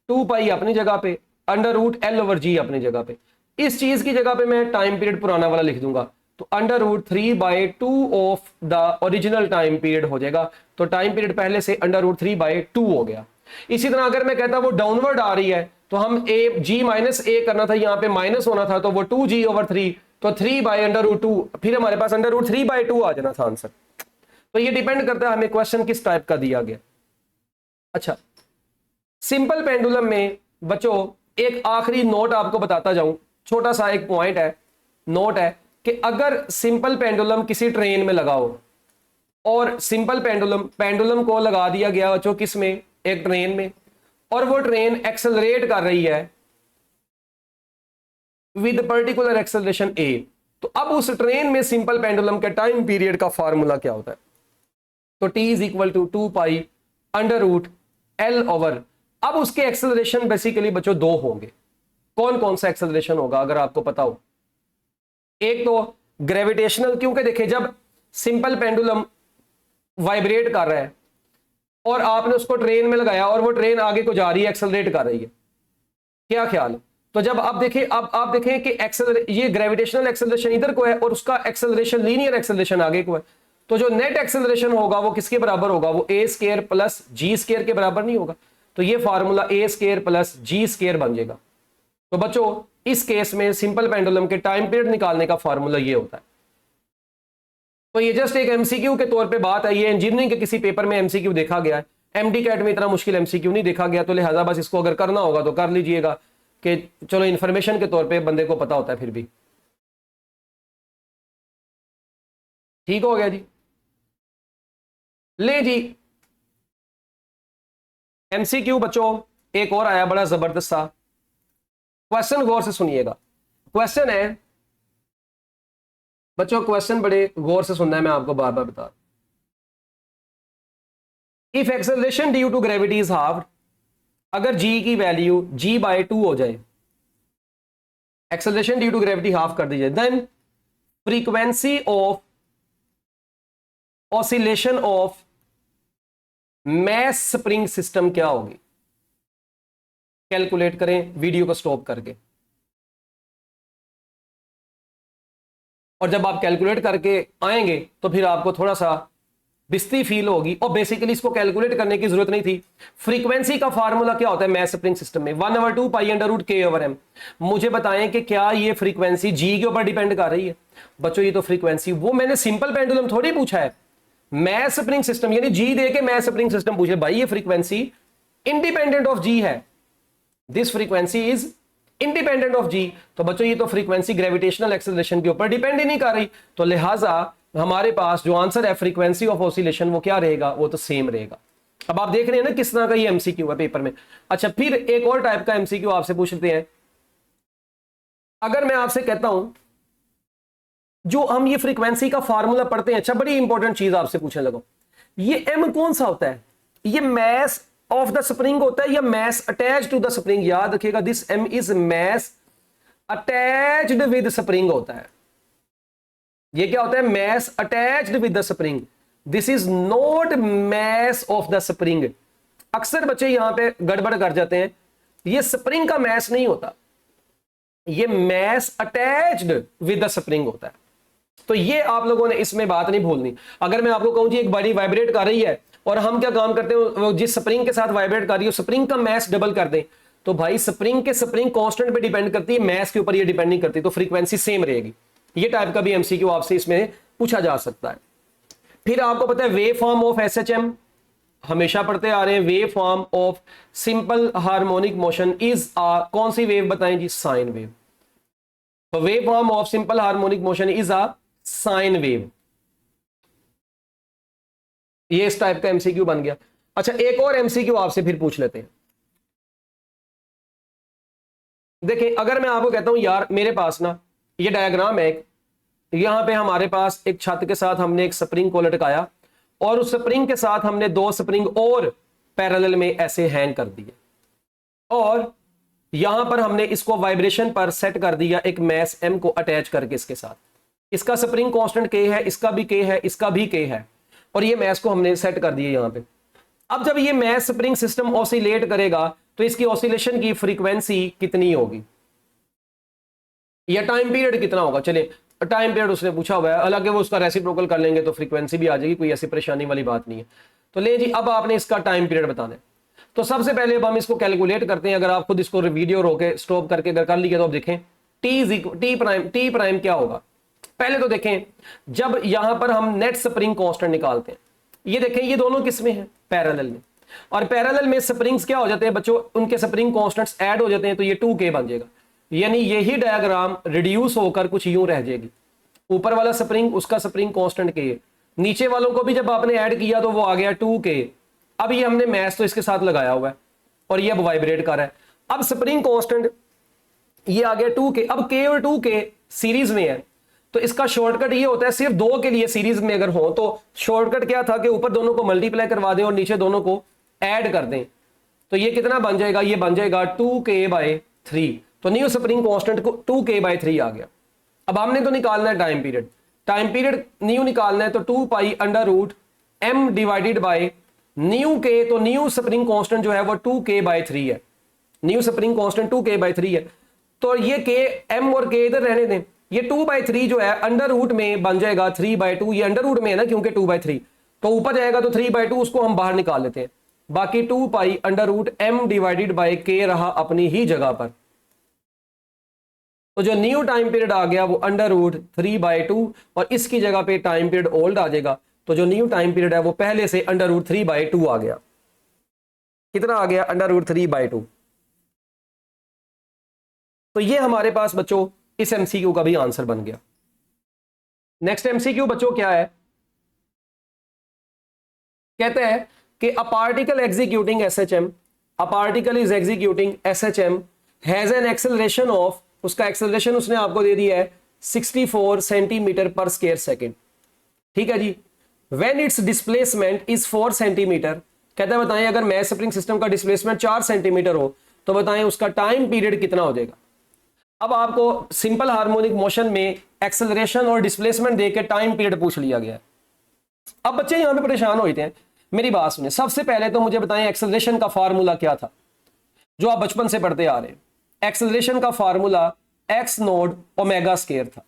2 पाई अपनी जगह पे, अंडर रूट एल ओवर जी अपनी जगह पे। इस चीज की जगह पे मैं टाइम पीरियड पुराना वाला लिख दूंगा, तो under root 3/2 of the original time period हो जाएगा। तो टाइम पीरियड पहले से अंडर रूट 3/2 हो गया। इसी तरह अगर मैं कहता वो डाउनवर्ड आ रही है, तो हम ए जी माइनस ए करना था, यहां पे माइनस होना था, तो वो 2g/3, तो 3/√2, फिर हमारे पास अंडर रूट 3/2 आ जाना था आंसर। तो ये डिपेंड करता है हमें क्वेश्चन किस टाइप का दिया गया। अच्छा, सिंपल पेंडुलम में बच्चों एक आखिरी नोट आपको बताता जाऊं, छोटा सा एक पॉइंट है, नोट है कि अगर सिंपल पेंडुलम किसी ट्रेन में लगा हो, और सिंपल पेंडुलम को लगा दिया गया बच्चों किस में, एक ट्रेन में, और वो ट्रेन एक्सेलरेट कर रही है विद पर्टिकुलर एक्सेलरेशन a, तो अब उस ट्रेन में सिंपल पेंडुलम के टाइम पीरियड का फार्मूला क्या होता है, तो t is equal to 2 pi under root l over. अब उसके एक्सेलरेशन बेसिकली बच्चों 2 होंगे। कौन कौन सा एक्सेलरेशन होगा अगर आपको पता हो, एक तो ग्रेविटेशनल, क्योंकि देखिए जब सिंपल पेंडुलम वाइब्रेट कर रहा है और आपने उसको ट्रेन में लगाया और वो ट्रेन आगे को जा रही है, एक्सेलरेट कर रही है, क्या ख्याल है। तो जब आप देखें, अब आप देखें कि ये ग्रेविटेशनल एक्सेलरेशन इधर को है और उसका एक्सेलरेशन लीनियर एक्सेलरेशन आगे को है, तो जो नेट एक्सेलरेशन होगा वो किसके बराबर होगा, वो a square plus g square के बराबर नहीं होगा। तो ये formula a square plus g square बन जाएगा। तो बच्चों इस केस में सिंपल पेंडुलम के टाइम पीरियड निकालने का फार्मूला ये होता है। तो ये जस्ट एक एमसीक्यू के तौर पे बात है, ये इंजीनियरिंग के किसी पेपर में एमसीक्यू देखा गया है, एमडी कैट में इतना मुश्किल एमसीक्यू नहीं देखा गया, तो लिहाजा बस इसको अगर करना होगा तो कर लीजिएगा कि चलो इन्फॉर्मेशन के तौर पे बंदे को पता होता है। फिर भी ठीक हो गया जी। ले जी एमसीक्यू बच्चों एक और आया बड़ा जबरदस्त सा क्वेश्चन, गौर से सुनिएगा। क्वेश्चन है बच्चों, क्वेश्चन बड़े गौर से सुनना है, मैं आपको बार बार बता रहा हूं। If acceleration due to gravity is half, अगर g की वैल्यू g/2 हो जाए, acceleration due to gravity half कर दीजिए, then frequency of oscillation of mass spring system क्या होगी। कैलकुलेट करें वीडियो को स्टॉप करके, और जब आप कैलकुलेट करके आएंगे तो फिर आपको थोड़ा सा बिस्ती फील होगी। और बेसिकली इसको कैलकुलेट करने की जरूरत नहीं थी। फ्रीक्वेंसी का फार्मूला क्या होता है मैस स्प्रिंग सिस्टम में, 1/2 पाई अंडर रूट k/m। मुझे बताएं कि क्या ये फ्रीक्वेंसी जी के ऊपर डिपेंड कर रही है। बच्चों ये तो फ्रीक्वेंसी, वो मैंने सिंपल पेंडुलम थोड़ी पूछा है, मैस स्प्रिंग सिस्टम यानी जी दे के मैस स्प्रिंग सिस्टम पूछे भाई ये फ्रीक्वेंसी इंडिपेंडेंट ऑफ जी है, this frequency is independent of g. तो बच्चों ये तो फ्रीक्वेंसी ग्रेविटेशनल एक्सेलरेशन के ऊपर डिपेंड ही नहीं कर रही, तो लिहाजा हमारे पास जो आंसर है फ्रीक्वेंसी ऑफ ऑसिलेशन वो क्या रहेगा, वो तो सेम रहेगा। अब आप देख रहे हैं ना किस तरह का ये एमसीक्यू है पेपर में। अच्छा फिर एक और टाइप का एमसीक्यू आपसे पूछते हैं, अगर मैं आपसे कहता हूं जो हम ये फ्रीक्वेंसी का फार्मूला पढ़ते हैं, अच्छा बड़ी इंपॉर्टेंट चीज आपसे पूछने लगा, ये एम कौन सा होता है, ये मैस ऑफ द स्प्रिंग होता है या mass attached to the spring. याद रखिएगा this m is mass attached with spring होता है। ये क्या होता है, mass attached with the spring, this is not mass of the spring. अक्सर बच्चे यहां पे गड़बड़ कर जाते हैं, ये स्प्रिंग का मैस नहीं होता, ये mass attached with the spring होता है। तो ये आप लोगों ने इसमें बात नहीं भूलनी। अगर मैं आपको कहूं जी एक बॉडी वाइब्रेट कर रही है और हम क्या काम करते हैं, जिस स्प्रिंग के साथ वाइब्रेट कर रही है स्प्रिंग का मैस डबल कर दें, तो भाई स्प्रिंग कांस्टेंट पे डिपेंड करती है, मैस के ऊपर ये डिपेंड नहीं करती, तो फ्रीक्वेंसी सेम रहेगी। ये टाइप का भी एमसीक्यू आपसे इसमें पूछा जा सकता है। फिर आपको पता है वेव फॉर्म ऑफ एसएचएम, हमेशा पढ़ते आ रहे हैं, wave form of simple harmonic motion is कौन सी वेव बताएं जी, साइन वेव। तो wave form of simple harmonic motion is a sine wave. ये इस टाइप का एमसीक्यू बन गया। अच्छा एक और एमसीक्यू आपसे फिर पूछ लेते हैं। देखिए अगर मैं आपको कहता हूं यार मेरे पास ना ये डायग्राम है, यहां पे हमारे पास एक छत के साथ हमने एक स्प्रिंग को लटकाया और उस स्प्रिंग के साथ हमने दो स्प्रिंग और पैरेलल में ऐसे हैंग कर दिए, और यहां पर हमने इसको वाइब्रेशन पर सेट कर दिया एक मैस एम को अटैच करके इसके साथ। इसका स्प्रिंग कांस्टेंट के है, इसका भी के है, इसका भी के है, और ये मैस को हमने सेट कर दिया यहां पे। अब जब ये मैस स्प्रिंग सिस्टम ऑसिलेट करेगा तो इसकी ऑसिलेशन की फ्रीक्वेंसी कितनी होगी या टाइम पीरियड कितना होगा। चलिए टाइम पीरियड उसने पूछा हुआ है, हालांकि वो उसका रेसिप्रोकल कर लेंगे तो फ्रीक्वेंसी भी आ जाएगी, कोई ऐसी परेशानी वाली बात नहीं है। तो ले जी अब आपने इसका टाइम पीरियड बताना है। तो सबसे पहले अब हम इसको कैलकुलेट करते हैं। अगर आप खुद इसको वीडियो रोके स्टॉप करके अगर कर लिए तो आप देखें टी प्राइम क्या होगा। पहले तो देखें जब यहां पर हम नेट स्प्रिंग कांस्टेंट निकालते हैं, ये देखें ये दोनों किस में है, पैरेलल में, और पैरेलल में स्प्रिंग्स क्या हो जाते हैं बच्चों, उनके स्प्रिंग कांस्टेंट्स ऐड हो जाते हैं, तो ये 2k बन जाएगा। यानी यही डायग्राम रिड्यूस होकर कुछ यूं रह जाएगी, ऊपर वाला स्प्रिंग उसका स्प्रिंग कांस्टेंट के, नीचे वालों को भी जब आपने ऐड किया तो वो आ गया 2k। अब ये हमने मैस तो इसके साथ लगाया हुआ है और ये अब वाइब्रेट कर रहा है। अब स्प्रिंग कांस्टेंट ये आ गया 2k, अब k और 2k सीरीज में है, तो इसका शॉर्टकट ये होता है सिर्फ दो के लिए सीरीज में अगर हो तो शॉर्टकट क्या था कि ऊपर दोनों को मल्टीप्लाई करवा दें और नीचे दोनों को ऐड कर दें। तो ये कितना बन जाएगा, ये बन जाएगा 2k/3। तो न्यू स्प्रिंग कांस्टेंट को 2k/3 आ गया। अब हमने तो निकालना है time period, time period new निकालना है, तो 2π√m डिवाइडेड बाय न्यू के, तो न्यू स्प्रिंग कांस्टेंट जो है वो 2k/3 है, न्यू स्प्रिंग कांस्टेंट 2k/3 है। तो ये k m और k इधर रहने दें, ये 2/3 जो है अंडर रूट में बन जाएगा 3/2, ये अंडर रूट में है ना क्योंकि 2/3, तो ऊपर जाएगा तो 3/2 उसको हम बाहर निकाल लेते हैं, बाकी 2π√m डिवाइडेड बाय k रहा अपनी ही जगह पर। तो जो न्यू टाइम पीरियड आ गया वो √3/2 और इसकी जगह पे टाइम पीरियड ओल्ड आ जाएगा, तो जो न्यू टाइम पीरियड है वो पहले से √3/2 आ गया। कितना आ गया, √3/2। तो ये हमारे पास बच्चों इस एमसीक्यू का भी आंसर बन गया। नेक्स्ट एमसीक्यू बच्चों क्या है, कहते हैं कि a particle executing SHM, a particle is executing SHM has an acceleration of, उसका एक्सेलरेशन उसने आपको दे दिया है 64 सेंटीमीटर पर स्क्वायर सेकेंड। ठीक है जी, when it's displacement is 4 centimetre, कहता है बताएं अगर मैस स्प्रिंग सिस्टम का डिस्प्लेसमेंट 4 सेंटीमीटर हो तो बताएं उसका टाइम पीरियड कितना हो जाएगा। अब आपको सिंपल हार्मोनिक मोशन में एक्सेलरेशन और डिस्प्लेसमेंट देकर टाइम पीरियड पूछ लिया गया है। अब बच्चे यहां पे परेशान होते हैं, मेरी बात सुने, सबसे पहले तो मुझे बताएं एक्सेलरेशन का फार्मूला क्या था जो आप बचपन से पढ़ते आ रहे हैं। एक्सेलरेशन का फार्मूला x0 ω² था,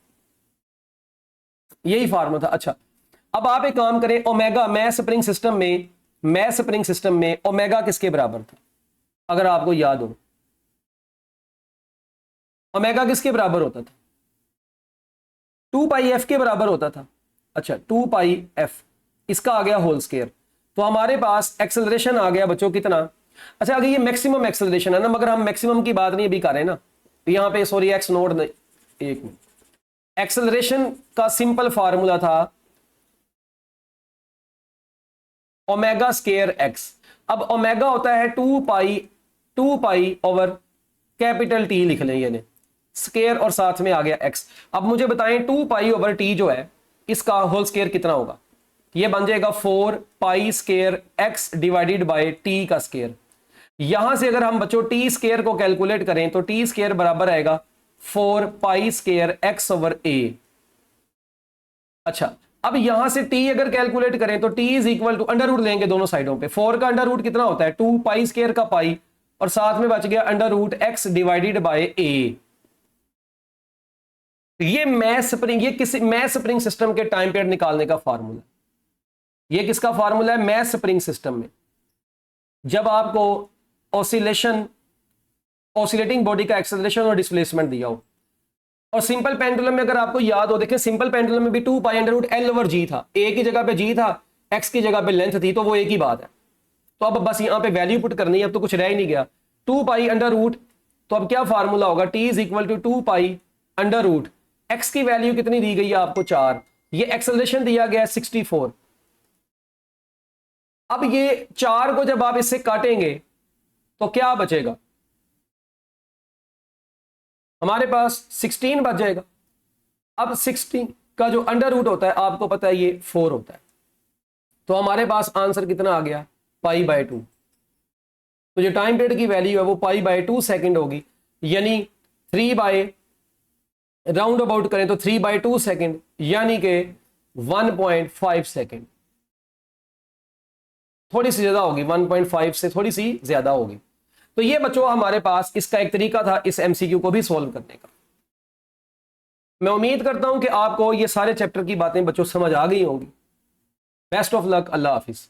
यही फार्मूला था। अच्छा अब आप एक काम करें, ओमेगा मैस स्प्रिंग सिस्टम में ओमेगा किसके बराबर था, अगर आपको याद हो ओमेगा किसके बराबर होता था, 2πf के बराबर होता था। अच्छा 2πf, इसका आ गया होल स्क्वायर। तो हमारे पास एक्सेलरेशन आ गया बच्चों कितना। अच्छा अगर ये मैक्सिमम एक्सेलरेशन है ना, मगर हम मैक्सिमम की बात नहीं अभी कर रहे ना, यहां पे सॉरी एक्स नोट नहीं, एक मिनट, एक्सेलरेशन का सिंपल फार्मूला था ओमेगा स्क्वायर एक्स। अब ओमेगा होता है 2 पाई ओवर कैपिटल टी लिख लें, यानी स्क्वायर और साथ में आ गया एक्स। अब मुझे बताएं 2 पाई ओवर टी जो है इसका होल स्क्वायर कितना होगा। ये बन जाएगा 4 pi square x divided by T का स्क्वायर। यहां से अगर हम बच्चों टी स्क्वायर को कैलकुलेट करें तो टी स्क्वायर बराबर आएगा 4 पाई स्क्वायर एक्स ओवर ए। अच्छा अब यहां से t अगर कैलकुलेट करें तो t is equal to under root लेंगे दोनों साइडों पे। 4 का अंडर रूट कितना होता है 2 पाई स्क्वायर का पाई, और साथ में बच गया under root x divided by a। ये मैथ स्प्रिंग, ये किसी मैथ स्प्रिंग सिस्टम के टाइम पीरियड निकालने का फार्मूला। ये किसका फार्मूला है, मैथ स्प्रिंग सिस्टम में जब आपको ऑसिलेटिंग बॉडी का एक्सेलरेशन और डिस्प्लेसमेंट दिया हो। और सिंपल पेंडुलम में अगर आपको याद हो, देखिए सिंपल पेंडुलम में भी 2 pi under root l over g था, ए की जगह पे जी था, एक्स की जगह पे लेंथ थी, तो वो एक ही बात है। तो अब बस यहां पे वैल्यू पुट करनी है, अब तो कुछ रह ही नहीं गया। 2 पाई अंडर रूट, तो अब क्या फार्मूला होगा, t is equal to 2 pi under root, x की वैल्यू कितनी दी गई है आपको 4, ये एक्सेलरेशन दिया गया है 64। अब ये 4 को जब आप इससे काटेंगे तो क्या बचेगा, हमारे पास 16 बच जाएगा। अब 16 का जो अंडर रूट होता है आपको पता है ये 4 होता है, तो हमारे पास आंसर कितना आ गया π/2। तो जो टाइम पीरियड की वैल्यू है वो π/2 सेकंड होगी, यानी 3 बाय राउंड अबाउट करें तो 3/2 सेकंड, यानी कि 1.5 सेकंड। थोड़ी सी ज्यादा होगी, 1.5 से थोड़ी सी ज्यादा होगी। तो ये बच्चों हमारे पास इसका एक तरीका था इस एमसीक्यू को भी सॉल्व करने का। मैं उम्मीद करता हूं कि आपको ये सारे चैप्टर की बातें बच्चों समझ आ गई होंगी। Best of luck, Allah Hafiz.